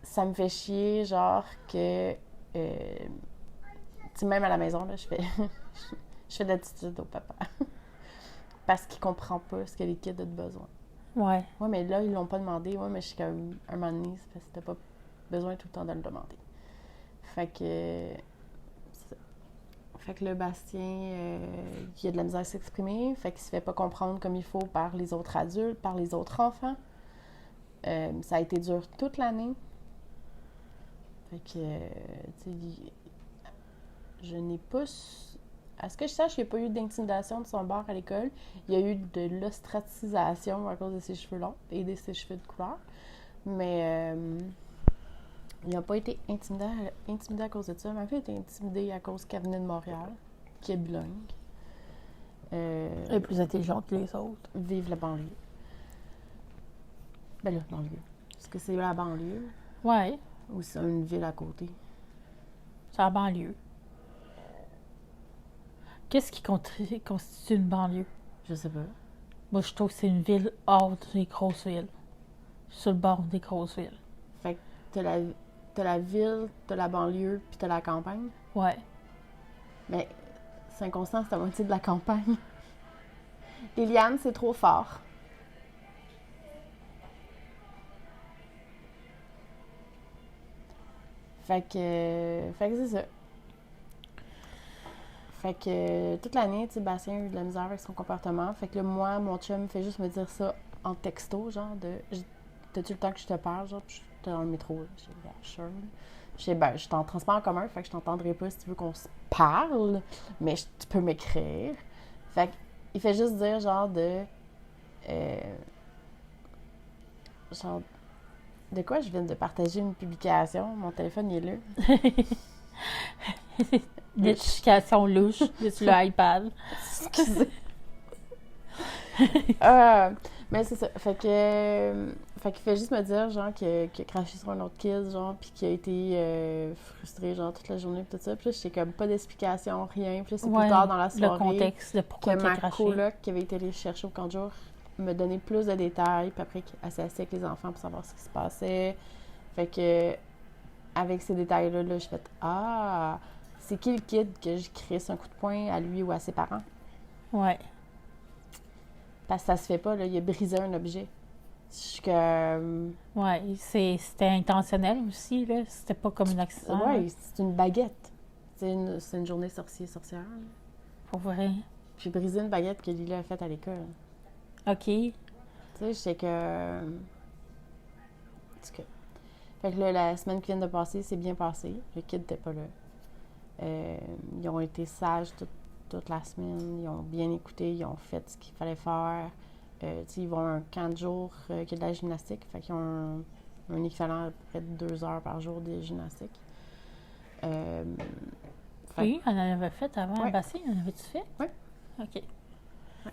ça me fait chier, genre, que. Tu sais, même à la maison, là, je fais de l'attitude au papa. Parce qu'il comprend pas ce que les kids ont besoin. Ouais. Ouais, mais là, ils l'ont pas demandé. Ouais, mais je suis comme un moment donné, c'est parce que t'as pas besoin tout le temps de le demander. Fait que. Fait que le Bastien, il a de la misère à s'exprimer, fait qu'il se fait pas comprendre comme il faut par les autres adultes, par les autres enfants. Ça a été dur toute l'année. Fait que, tu sais, je n'ai pas... À ce que je sache, il n'y a pas eu d'intimidation de son bord à l'école. Il y a eu de l'ostracisation à cause de ses cheveux longs et de ses cheveux de couleur. Mais il n'a pas été intimidé à cause de ça. Ma fille a été intimidée à cause qu'elle venait de Montréal, qui est bilingue. Elle est plus intelligente que les autres. Vive la banlieue. Ben là, banlieue. Est-ce que c'est la banlieue Ouais. ou c'est une ville à côté? C'est la banlieue. Qu'est-ce qui constitue une banlieue? Je sais pas. Moi, je trouve que c'est une ville hors des grosses villes. Sur le bord des grosses villes. Fait que t'as la ville, t'as la banlieue, puis t'as la campagne. Ouais. Mais Saint-Constant, c'est à moitié de la campagne. Liliane, c'est trop fort. Fait que c'est ça. Fait que toute l'année, tu sais, Bastien a eu de la misère avec son comportement. Fait que là, moi, mon chum fait juste me dire ça en texto, genre de t'as-tu le temps que je te parle, genre, puis j'étais dans le métro, là. J'ai dit, yeah, sure. Je ben, je suis en transport en commun, fait que je t'entendrai pas si tu veux qu'on se parle, mais tu peux m'écrire. Fait que, il fait juste dire, genre, genre, de quoi je viens de partager une publication, mon téléphone, il est là. Notification louche sur le iPad. Excusez. Mais c'est ça. Fait qu'il fait juste me dire, genre, qu'il a craché sur un autre kid, genre, puis qu'il a été frustré, genre, toute la journée, pis tout ça. Puis là, j'étais comme pas d'explication, rien. Puis là, c'est plus tard dans la soirée. Le contexte de pourquoi que il a ma craché. coloc qui avait été allée chercher au camp de jour me donnait plus de détails, puis après, elle s'est assise avec les enfants pour savoir ce qui se passait. Fait que, avec ces détails-là, là, je fais ah, c'est qui le kid que je crisse un coup de poing à lui ou à ses parents? Ouais. Parce que ça se fait pas, là, il a brisé un objet. Je suis comme. Ouais, c'était intentionnel aussi, là. C'était pas comme un accident. Ouais, là. c'est une baguette. C'est une journée sorcière. Là. Pour vrai. J'ai brisé une baguette que Lila a faite à l'école. OK. Tu sais, j'étais que. En tout cas. Fait que là, la semaine qui vient de passer, c'est bien passé. Le kid n'était pas là. Ils ont été sages toute la semaine. Ils ont bien écouté, ils ont fait ce qu'il fallait faire. Ils vont à un camp de jour qui est de la gymnastique. Fait qu'ils ont un équivalent à peu près de 2 heures par jour de gymnastique. Oui, on en avait fait avant Ouais. à bassin. En avais-tu fait? Oui. OK. Ouais.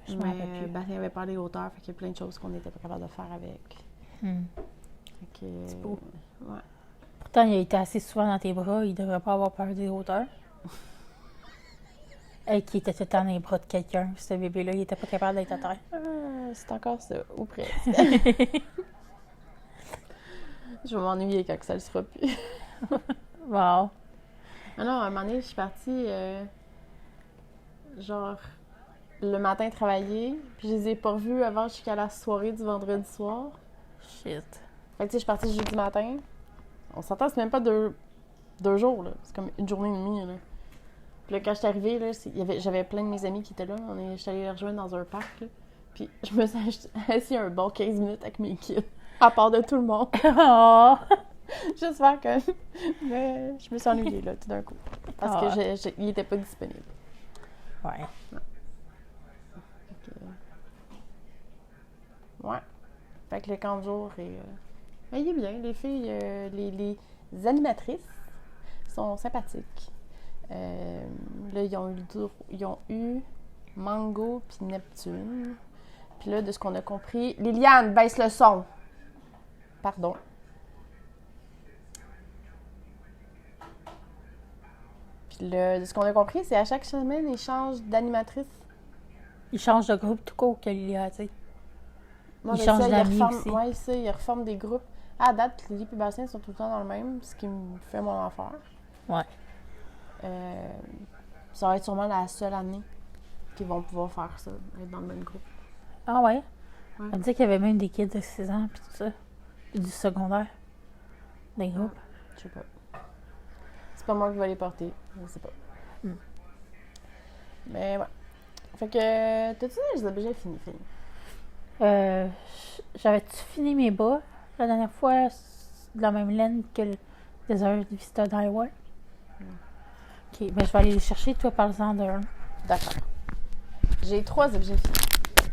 Je me rappelle plus. Il avait pas les hauteurs, fait qu'il y a plein de choses qu'on n'était pas capable de faire avec. Fait que, C'est beau. Ouais. Pourtant, il a été assez souvent dans tes bras. Il devrait pas avoir peur des hauteurs. Et qui était tout le temps dans les bras de quelqu'un. Ce bébé-là, il était pas capable d'être à terre. C'est encore ça, ou presque. Je vais m'ennuyer quand ça le sera plus. Wow. Alors, à un moment donné, je suis partie, genre, le matin travailler, puis je les ai pas revus avant jusqu'à la soirée du vendredi soir. Shit. Fait que, tu sais, je suis partie jeudi matin. On s'entend, c'est même pas 2 jours, là. C'est comme une journée et demie, là. Puis là, quand je suis arrivée, là, j'avais plein de mes amis qui étaient là. Je suis allée les rejoindre dans un parc, là. Puis je me suis assise un bon 15 minutes avec mes kids, à part de tout le monde. Oh! Juste faire que... Mais je me suis ennuyée, là, tout d'un coup. Parce que il était pas disponible. Ouais. Ouais. Fait que le camp de jour est... Mais il est bien. Les filles, les animatrices sont sympathiques. Là, ils ont eu Mango puis Neptune. Puis là, de ce qu'on a compris... Liliane, baisse le son! Pardon. Puis là, de ce qu'on a compris, c'est à chaque semaine, ils changent d'animatrice. Il change de groupe tout court que Lilia, tu sais. Moi, Il change d'amis aussi. Oui, ça, ils reforment des groupes. À date, Lily et Bastien sont tout le temps dans le même, ce qui me fait mon enfer. Ouais. Ça va être sûrement la seule année qu'ils vont pouvoir faire ça, être dans le même groupe. Ah ouais? Ouais. On dit qu'il y avait même des kids de 6 ans puis tout ça. Puis du secondaire. Des groupes. Je sais pas. C'est pas moi qui vais les porter. Je sais pas. Mais ouais. Fait que, t'as-tu dit, je les ai déjà fini? J'avais-tu fini mes bas la dernière fois de la même laine que le Desert Vista d'Iowa? Ok, ben je vais aller les chercher. Toi, parle-en d'un. D'accord. J'ai 3 objets finis.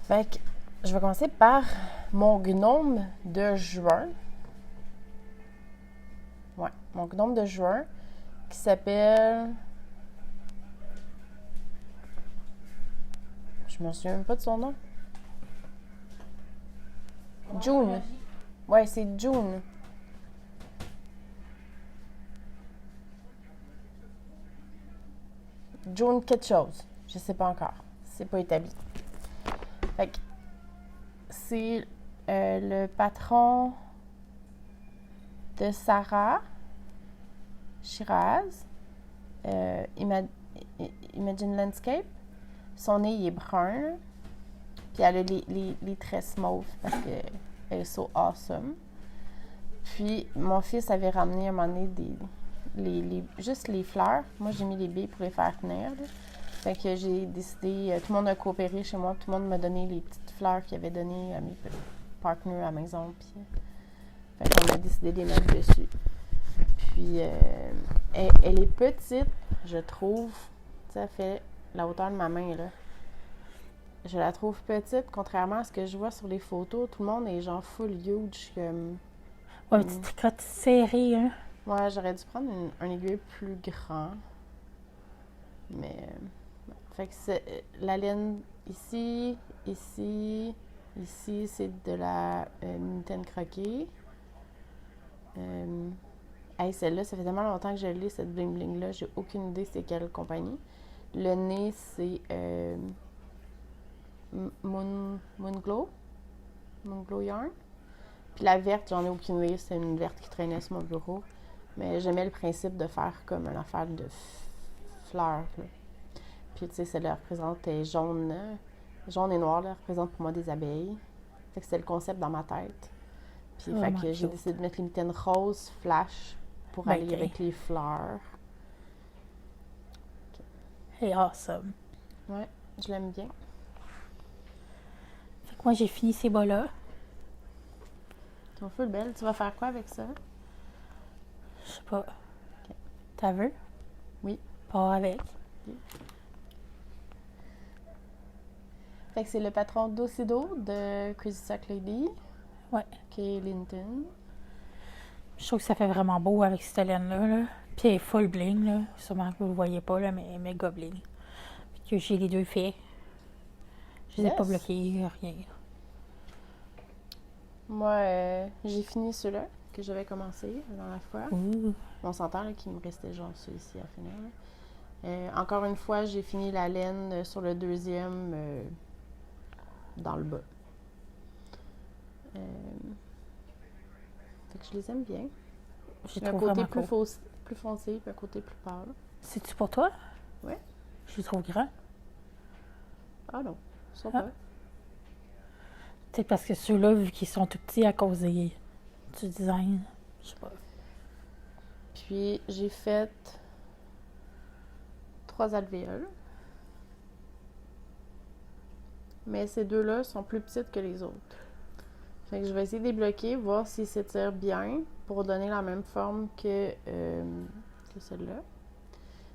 Fait que, je vais commencer par mon gnome de juin. Ouais, mon gnome de juin qui s'appelle... Je me souviens même pas de son nom. June. Ouais, c'est June. June quelque chose. Je sais pas encore. C'est pas établi. Fait que c'est le patron de Sarah Shiraz, Imagine Landscape. Son nez, il est brun. Puis elle a les tresses mauves parce qu'elle est so awesome. Puis mon fils avait ramené à un moment donné juste les fleurs. Moi, j'ai mis les billes pour les faire tenir. Là. Fait que j'ai décidé... tout le monde a coopéré chez moi. Tout le monde m'a donné les petites fleurs qu'il avait données à mes partenaires à la maison. Puis, fait qu'on a décidé de les mettre dessus. Puis elle est petite, je trouve. Ça fait la hauteur de ma main, là. Je la trouve petite, contrairement à ce que je vois sur les photos. Tout le monde est genre full huge. Comme... Ouais, petite crotte serrée, hein. Ouais, j'aurais dû prendre un aiguille plus grand. Mais... Fait que c'est la laine ici, ici, c'est de la mitaine croquée. Hey, celle-là, ça fait tellement longtemps que je l'ai, cette bling-bling-là. J'ai aucune idée c'est quelle compagnie. Le nez, c'est Moonglow Yarn. Puis la verte, j'en ai aucune idée. C'est une verte qui traînait sur mon bureau. Mais j'aimais le principe de faire comme une affaire de fleurs. Là. Puis, tu sais, celle-là représente jaune et noir, là, représente pour moi des abeilles. Fait que c'est le concept dans ma tête. Puis, fait que j'ai décidé de mettre les mitaines roses flash pour aller avec les fleurs. C'est awesome. Ouais, je l'aime bien. Fait que moi, j'ai fini ces bas-là. Ils sont full belles. Tu vas faire quoi avec ça? Je sais pas. Okay. T'as vu? Oui. Pas avec. Fait que c'est le patron d'Ocido de Crazy Sock Lady. Ouais. Qui est Linton. Je trouve que ça fait vraiment beau avec cette laine-là. Là. Puis elle est full bling, là. Sûrement que vous le voyez pas, là, mais elle est méga bling. Puis que j'ai les deux faits. Je les ai pas bloqués, rien. Moi, j'ai fini ceux-là que j'avais commencé la dernière fois. Ouh. On s'entend là, qu'il me restait genre celui-ci à finir. Encore une fois, j'ai fini la laine sur le deuxième dans le bas. Fait que je les aime bien. J'ai Un trouvé côté vraiment cool. plus foncé, puis un côté plus pâle. C'est-tu pour toi? Ouais. Je les trouve grands. Ah non, ils sont Ah. pas. Peut-être parce que ceux-là, vu qu'ils sont tout petits à cause du design. Je sais pas. Puis j'ai fait 3 alvéoles. Mais ces deux-là sont plus petites que les autres. Fait que je vais essayer de les bloquer, voir s'ils s'étirent bien pour donner la même forme que celle-là.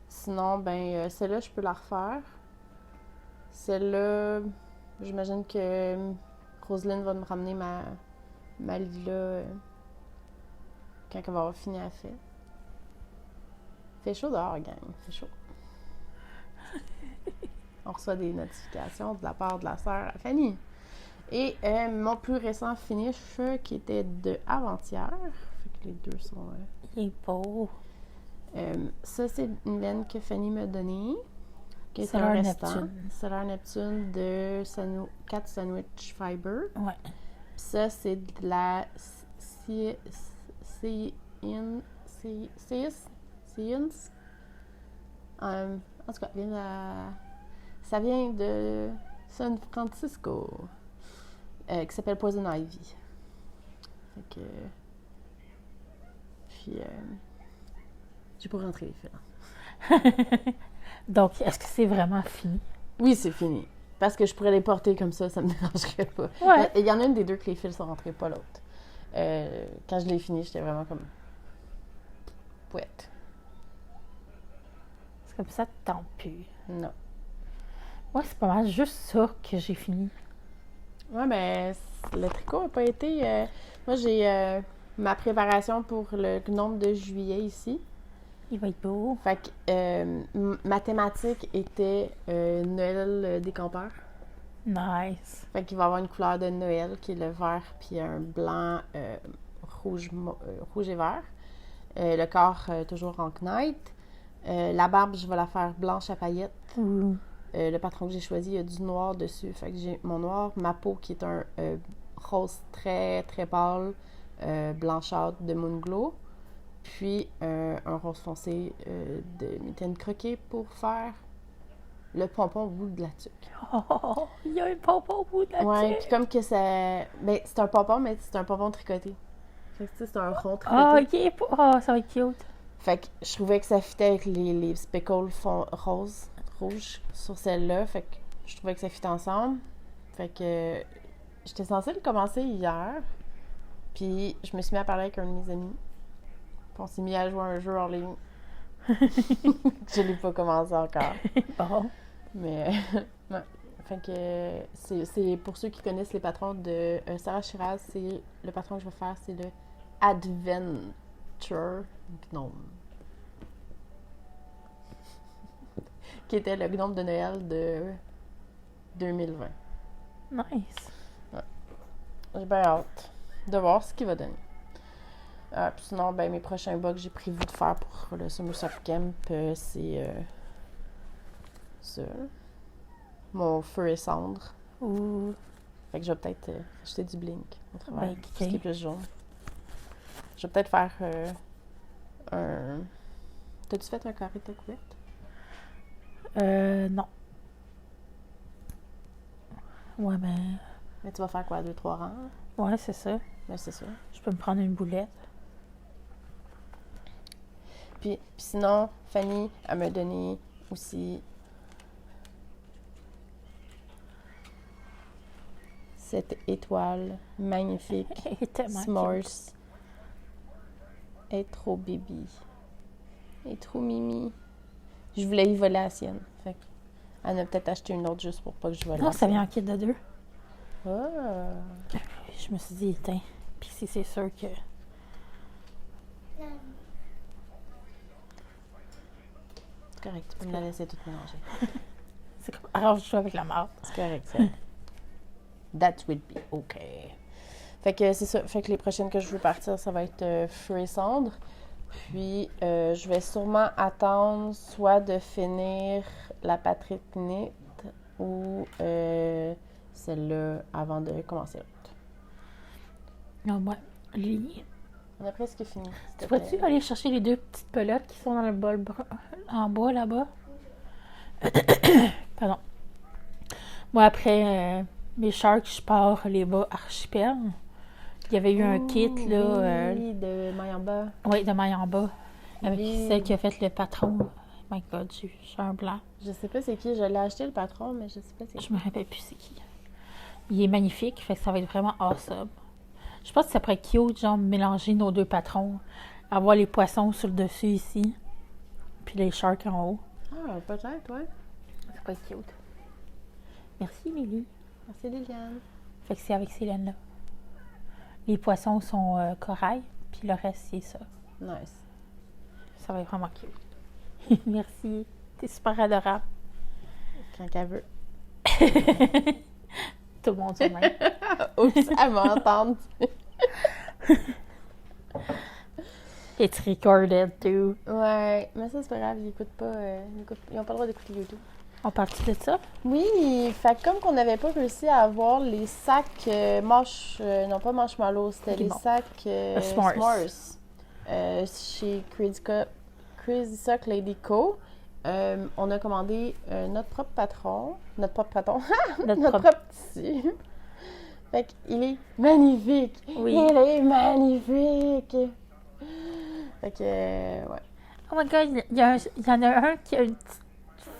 Sinon, ben celle-là, je peux la refaire. Celle-là, j'imagine que Roselyne va me ramener ma lila quand elle va avoir fini à faire. Fait chaud dehors, gang. Fait chaud. On reçoit des notifications de la part de la sœur à Fanny. Et mon plus récent finish qui était de avant-hier. Fait que les deux sont... Il est beau. ça, c'est une laine que Fanny m'a donnée. Qui est un Solar restant. Neptune. Solar Neptune de 4 Sandwich Fiber. Ouais. Puis ça, c'est de la Science. En tout cas, ça vient de San Francisco. Qui s'appelle Poison Ivy. Fait que... Puis... j'ai pas rentré les fils. Donc, est-ce que c'est vraiment fini? Oui, c'est fini. Parce que je pourrais les porter comme ça me dérangerait pas. Ouais. Il y en a une des deux que les fils sont rentrés, pas l'autre. Quand je l'ai fini, j'étais vraiment comme... Pouette. C'est comme ça, tu t'en plus. Non. Ouais, c'est pas mal juste ça que j'ai fini. Ouais, mais le tricot n'a pas été... moi, j'ai ma préparation pour le gnome de juillet ici. Il va être beau. Fait que ma thématique était Noël des campeurs. Nice. Fait qu'il va y avoir une couleur de Noël qui est le vert, puis un blanc rouge et vert. Le corps toujours en knight. La barbe, je vais la faire blanche à paillettes. Ouh. Le patron que j'ai choisi, il y a du noir dessus. Fait que j'ai mon noir, ma peau qui est un rose très très pâle, blanchâtre de Moonglow. Puis un rose foncé de mitaine croquée pour faire le pompon au bout de la tuque. Oh, il y a un pompon au bout de la Ouais, tuque. puis comme que ça... Ben, c'est un pompon, mais c'est un pompon tricoté. Fait que tu sais, c'est un rond tricoté. Ah, ok. Oh, ça va être cute. Fait que je trouvais que ça fitait avec les speckles rouges sur celle-là. Fait que je trouvais que ça fitait ensemble. Fait que j'étais censée le commencer hier. Puis je me suis mis à parler avec un de mes amis. Puis on s'est mis à jouer à un jeu en ligne. Je l'ai pas commencé encore. Bon. Mais ouais. Fait que c'est pour ceux qui connaissent les patrons de Sarah Shiraz, c'est le patron que je vais faire, c'est le Adventure Gnome. Qui était le gnome de Noël de 2020. Nice. J'ai bien hâte de voir ce qu'il va donner. Puis sinon, ben, mes prochains bugs, j'ai prévu de faire pour le Summer Soft Camp, c'est ça. Mon feu et cendre. Ouh. Fait que je vais peut-être acheter du blink au travail. Ben, Ce qui est plus jaune. Je vais peut-être faire un... T'as-tu fait un carré de ta couverte? Non. Ouais, mais... Mais tu vas faire quoi, 2-3 rangs? Ouais, c'est ça. Ben, c'est ça. Je peux me prendre une boulette. Puis sinon, Fanny, elle m'a donné aussi cette étoile magnifique. Elle est tellement cute. S'mores. Elle est trop baby. Elle est trop mimi. Je voulais y voler la sienne. Fait que elle a peut-être acheté une autre juste pour pas que je vole Non, la ça sienne. vient en kit de 2. Ah. Je me suis dit, tiens. Puis c'est sûr que. Non. C'est correct, tu peux me la laisser toute mélangée. C'est comme. Alors, je joue avec la marde. C'est correct, ça. That would be okay. Fait que c'est ça. Fait que les prochaines que je veux partir, ça va être Feu et Cendre. Puis, je vais sûrement attendre soit de finir la Patrick Knit ou celle-là avant de commencer l'autre. Non, moi, lui. On a presque fini. Tu pourrais-tu aller chercher les 2 petites pelotes qui sont dans le bol en bas là-bas? Pardon. Moi, après mes sharks, je pars les bas archipel. Il y avait eu un kit, là. Oui, de Mayamba. Oui, de maille en bas. Avec Oui. celle qui a fait le patron. Oh my god, j'ai un blanc. Je sais pas c'est qui. Je l'ai acheté, le patron, mais je sais pas c'est qui. Je me rappelle plus c'est qui. Il est magnifique, fait que ça va être vraiment awesome. Je pense que ça pourrait être cute, genre mélanger nos 2 patrons. Avoir les poissons sur le dessus ici. Puis les sharks en haut. Ah, peut-être, ouais. Ça pourrait être cute. Merci Lily. Merci, Liliane. Fait que c'est avec ces laines-là. Les poissons sont corail, puis le reste, c'est ça. Nice. Ça va être vraiment cute. Merci. T'es super adorable. Quand qu'elle veut. Tout le monde se même. Oups, elle m'entend. It's recorded too. Ouais, mais ça, c'est pas grave, ils écoutent pas. Ils ont pas le droit d'écouter YouTube. On partit de ça? Oui, fait que comme qu'on n'avait pas réussi à avoir les sacs non pas marshmallow, c'était Ok, les bon. sacs S'mores. Chez Crazy Sock Lady Co. On a commandé notre propre patron, notre Notre propre tissu. Fait qu'il est magnifique. Oui. Il est magnifique. Fait que, ouais. Oh my god, il y en a un qui a une petite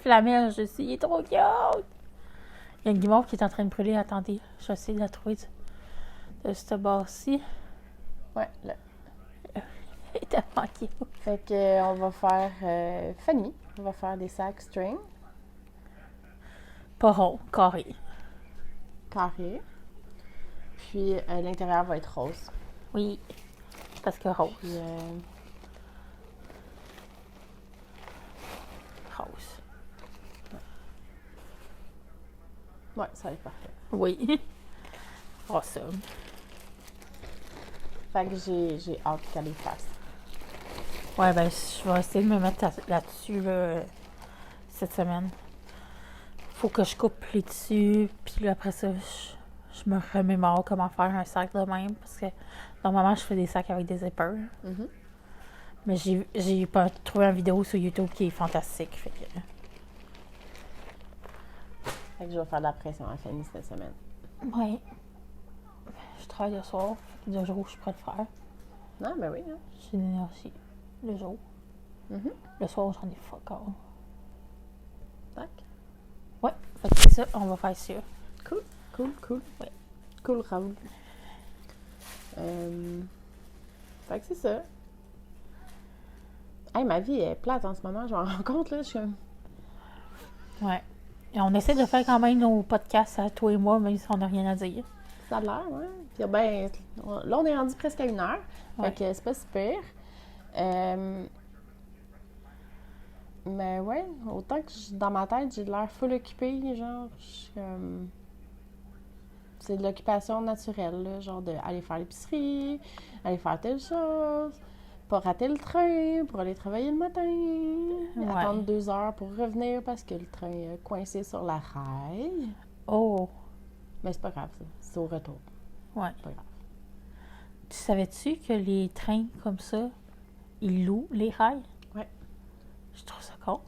flamèche dessus. Il est trop cute! Il y a une guimauve qui est en train de brûler. Attendez, je vais essayer de la trouver de cette base-ci. Ouais, là. Elle est tellement cute. Fait que, on va faire Fanny. On va faire des sacs string, Pas rond, carré. carrés. Puis, l'intérieur va être rose. Oui, parce que rose. Puis, Rose. ouais, ça va être parfait. Oui. Awesome. Fait que j'ai hâte qu'elle les fasse. Ouais, ben, je vais essayer de me mettre là-dessus là, cette semaine. Faut que je coupe les tissus, puis là, après ça, je me remémore comment faire un sac de même, parce que normalement, je fais des sacs avec des zippers. Mhm. Mais j'ai pas trouvé une vidéo sur YouTube qui est fantastique. Fait que, Fait que je vais faire de la pression à Fanny cette semaine. ouais. Je travaille le soir, fait que le jour où je pourrais le faire. Non, ben oui, hein. J'ai l'énergie le jour. Mhm. Le soir, j'en ai fuck all. Tac. Ouais, fait que c'est ça, on va faire ça. Cool. Ouais. Cool, Raoul. Fait que c'est ça. Hey, ma vie est plate en ce moment, je m'en rends compte, là. Je suis comme... Ouais. Et on essaie de faire quand même nos podcasts à toi et moi, même si on n'a rien à dire. Ça a l'air, ouais. Puis ben, là, on est rendu presque à 1 heure. Ouais. Fait que c'est pas super. Mais ouais, autant que dans ma tête, j'ai de l'air full occupée, genre, je suis comme... C'est de l'occupation naturelle, là, genre de aller faire l'épicerie, aller faire telle chose, pas rater le train pour aller travailler le matin, Ouais. attendre 2 heures pour revenir parce que le train est coincé sur la rail. Oh, Mais c'est pas grave, ça. C'est au retour. ouais. C'est pas grave. Tu savais-tu que les trains comme ça, ils louent les rails? Ouais. Je trouve ça con.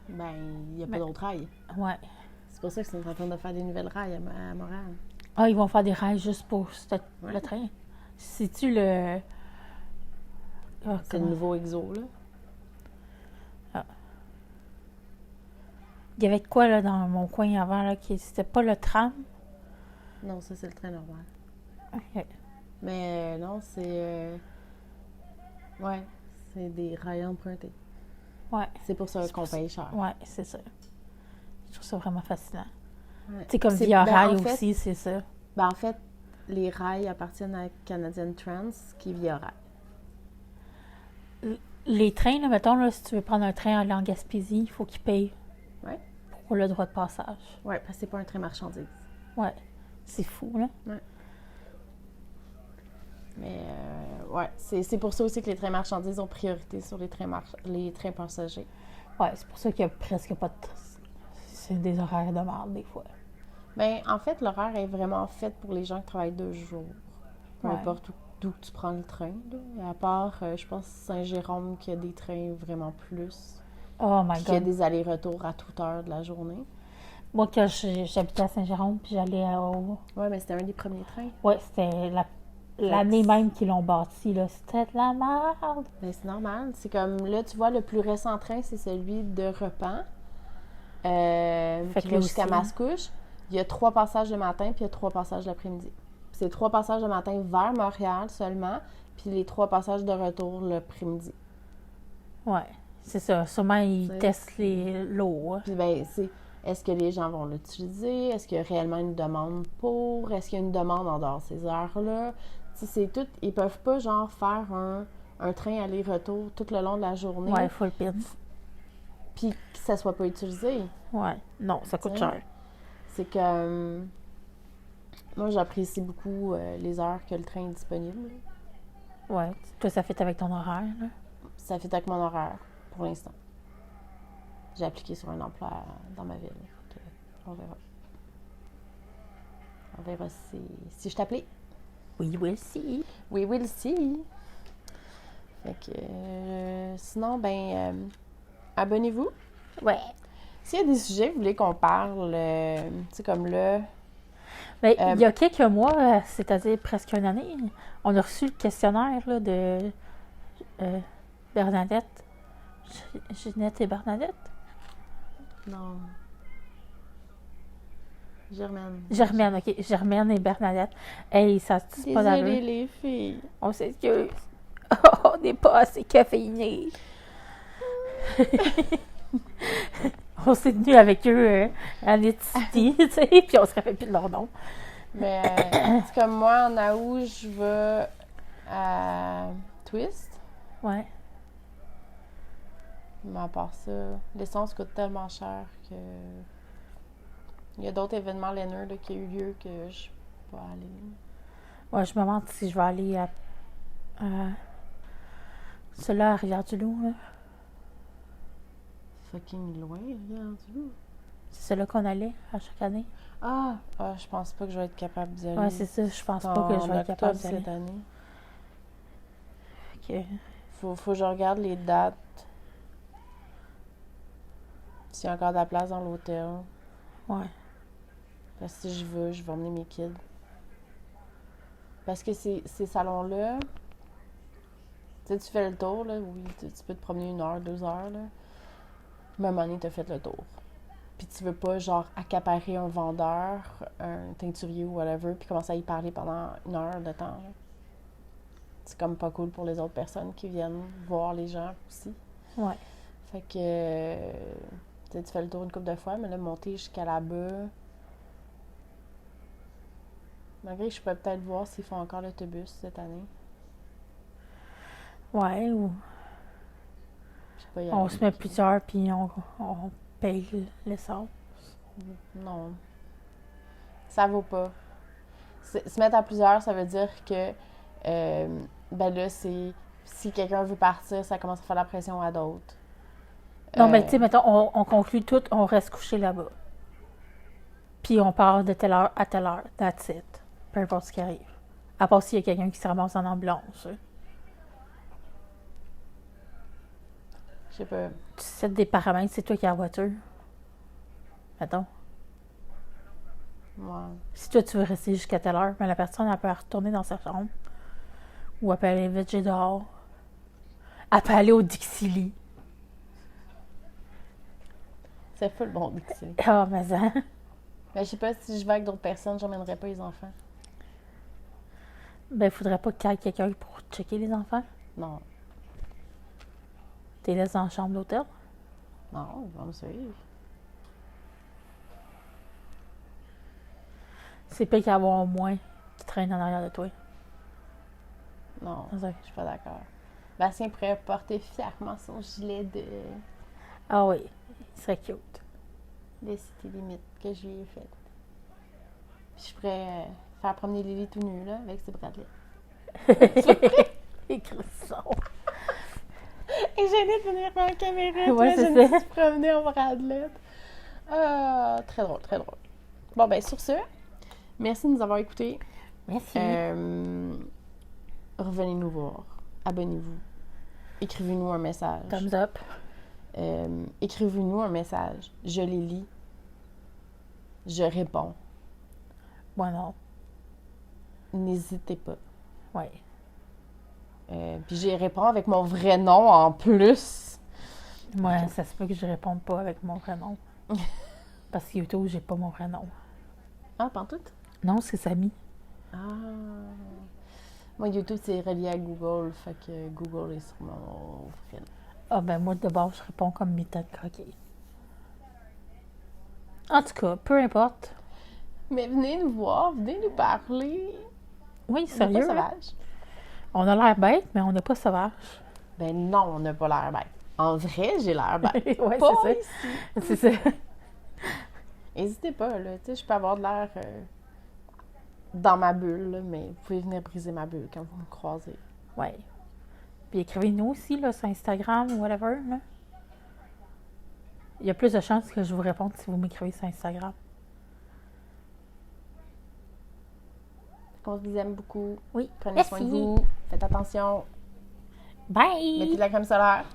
Ben, il n'y a pas Mais- d'autres rails. Ouais. C'est pour ça qu'ils sont en train de faire des nouvelles rails à Montréal. Ah, ils vont faire des rails juste pour Ouais. le train. C'est-tu le... Ah, C'est le comment- nouveau exo, là. Il y avait de quoi là, dans mon coin avant, là, qui c'était pas le tram? Non, ça, c'est le train normal. Ok. Mais non, c'est... Ouais, c'est des rails empruntés. Ouais. C'est pour ça C'est qu'on pour ça. paye cher. Ouais, c'est ça. Je trouve ça vraiment fascinant. Ouais. Tu sais, comme C'est- Via ben, Rail en fait- aussi, c'est ça. Ben, en fait, les rails appartiennent à Canadian Trans, qui est Via Rail. Les trains, là, mettons, là, si tu veux prendre un train en en Gaspésie, il faut qu'ils payent Ouais. pour le droit de passage. Ouais, parce que c'est pas un train marchandise. Ouais. C'est fou, là. Mais ouais, c'est pour ça aussi que les trains marchandises ont priorité sur les trains passagers. Ouais, c'est pour ça qu'il y a presque pas de... C'est des horaires de merde, des fois. Ben, en fait, l'horaire est vraiment fait pour les gens qui travaillent 2 jours. Peu Ouais. importe d'où tu prends le train. Là. À part, je pense, Saint-Jérôme, qui a des trains vraiment plus. Oh my Puis qu'il y a God. des allers-retours à toute heure de la journée. Moi, quand j'habitais à Saint-Jérôme, puis j'allais au... Ouais, mais c'était un des premiers trains. Ouais, c'était l'année même qu'ils l'ont bâti, là. C'était de la merde. Ben, c'est normal. C'est comme, là, tu vois, le plus récent train, c'est celui de Repent. Qui que va là jusqu'à aussi. Mascouche. Il y a 3 passages le matin, puis il y a 3 passages l'après-midi. C'est 3 passages le matin vers Montréal seulement, puis les 3 passages de retour l'après-midi. Ouais, c'est ça. Sûrement, ils C'est- testent l'eau. Hein. Puis ben, c'est est-ce que les gens vont l'utiliser? Est-ce qu'il y a réellement une demande pour? Est-ce qu'il y a une demande en dehors de ces heures-là? Tu sais, c'est tout. Ils peuvent pas, genre, faire un train aller-retour tout le long de la journée, Ouais, full pins. puis que ça soit pas utilisé. Ouais. Non, ça coûte Ouais. cher. C'est que moi, j'apprécie beaucoup les heures que le train est disponible. Ouais. Toi, ça fait avec ton horaire, là. Ça fait avec mon horaire, pour l'instant. J'ai appliqué sur un emploi dans ma ville. Donc, on verra. On verra si je t'appelais. Oui, oui, si. We will see. Fait que, sinon, abonnez-vous. Ouais. S'il y a des sujets que vous voulez qu'on parle, tu sais, comme là, Ben, il y a quelques mois, c'est-à-dire presque une année, on a reçu le questionnaire là, de Bernadette. Ginette et Bernadette. non. Germaine. Germaine, ok. Germaine et Bernadette. Hey, ça se dit pas Désolée, d'allure. les filles. On s'excuse. On n'est pas assez caféinés. On s'est tenu avec eux à Letty, tu sais, puis on se rappelle plus de leur nom. Mais, c'est comme moi, en août, je vais à Twist. Ouais. Mais à part ça, l'essence coûte tellement cher que. Il y a d'autres événements laineux là, qui ont eu lieu que je peux pas aller. Ouais, je me demande si je vais aller à celui-là à Rivière-du-Loup, là. Fucking loin, regarde-tu. C'est celui-là qu'on allait à chaque année. Ah, je pense pas que je vais être capable d'y aller. Ouais, c'est ça. Je pense pas que je vais être capable d'y aller. cette année. Ok. Faut que je regarde les dates. S'il y a encore de la place dans l'hôtel. Ouais. Parce que si je veux, je vais emmener mes kids. Parce que ces salons-là, tu sais, tu fais le tour, là, oui, tu peux te promener 1 heure, 2 heures, là. Mais à un moment donné, t'as fait le tour. Puis tu veux pas, genre, accaparer un vendeur, un teinturier ou whatever, puis commencer à y parler pendant 1 heure de temps, là. C'est comme pas cool pour les autres personnes qui viennent voir les gens aussi. Ouais. Fait que, tu sais, tu fais le tour une couple de fois, mais là, monter jusqu'à là-bas... Malgré que je pourrais peut-être voir s'ils font encore l'autobus cette année. Ouais, ou Je sais pas, y on aller. se met plusieurs, puis on paye l'essence. Non. Ça vaut pas. Se mettre à plusieurs, ça veut dire que, ben là, c'est... Si quelqu'un veut partir, ça commence à faire la pression à d'autres. Non, mais tu sais, mettons, on conclut tout, on reste couché là-bas. Puis on part de telle heure à telle heure. That's it. Peu importe ce qui arrive. À part s'il y a quelqu'un qui se ramasse en ambulance. Hein. Je sais pas. Tu sais des paramètres, c'est toi qui as la voiture. Mettons. Ouais. Si toi, tu veux rester jusqu'à telle heure, ben la personne, elle peut retourner dans sa chambre. Ou elle peut aller veger dehors. Elle peut aller au Dixili. C'est full bon, Dixie. Ah, mais hein. Mais je sais pas, si je vais avec d'autres personnes, j'emmènerais pas les enfants. Ben, il faudrait pas qu'il y ait quelqu'un pour checker les enfants. Non. T'es laissé dans la chambre d'hôtel. Non, ils vont me suivre. C'est pire qu'à avoir moins qui traîne en arrière de toi. Non, Dans un- je suis pas d'accord. Bastien pourrait porter fièrement son gilet Ah oui, il serait cute. de Cité Limite que je lui ai fait. Puis je pourrais faire promener Lily tout nu, là, avec ses bradelettes. Écris ça. Et gênée de venir dans la caméra. Ouais, c'est je me ça. suis promenée en bradelette. Très drôle, très drôle. Bon, ben, sur ce, merci de nous avoir écoutés. Merci. Revenez nous voir. Abonnez-vous. Écrivez-nous un message. Thumbs up. Écrivez-nous un message. Je les lis. Je réponds. Moi non. N'hésitez pas. Ouais. Puis j'y réponds avec mon vrai nom en plus. Moi, ça se peut que je réponde pas avec mon vrai nom. Parce que YouTube, j'ai pas mon vrai nom. Ah, pas tout? Non, c'est Samy. Ah. Moi, YouTube, c'est relié à Google. Fait que Google est sur mon vrai nom. Ah ben moi, de base, je réponds comme Mita de croquet. En tout cas, peu importe. Mais venez nous voir, venez nous parler. Oui, On n'est sérieux. pas hein? sauvage. On a l'air bête, mais on n'est pas sauvage. Ben non, on n'a pas l'air bête. En vrai, j'ai l'air bête. ouais, Pas c'est ici. ça. C'est ça. N'hésitez pas, là. Tu sais, je peux avoir de l'air dans ma bulle, là, mais vous pouvez venir briser ma bulle quand vous me croisez. Ouais. Puis écrivez-nous aussi là, sur Instagram ou whatever. Là. Il y a plus de chances que je vous réponde si vous m'écrivez sur Instagram. On vous aime beaucoup. Oui. Prenez soin de Merci. vous. Faites attention. Bye! Mettez de la crème solaire.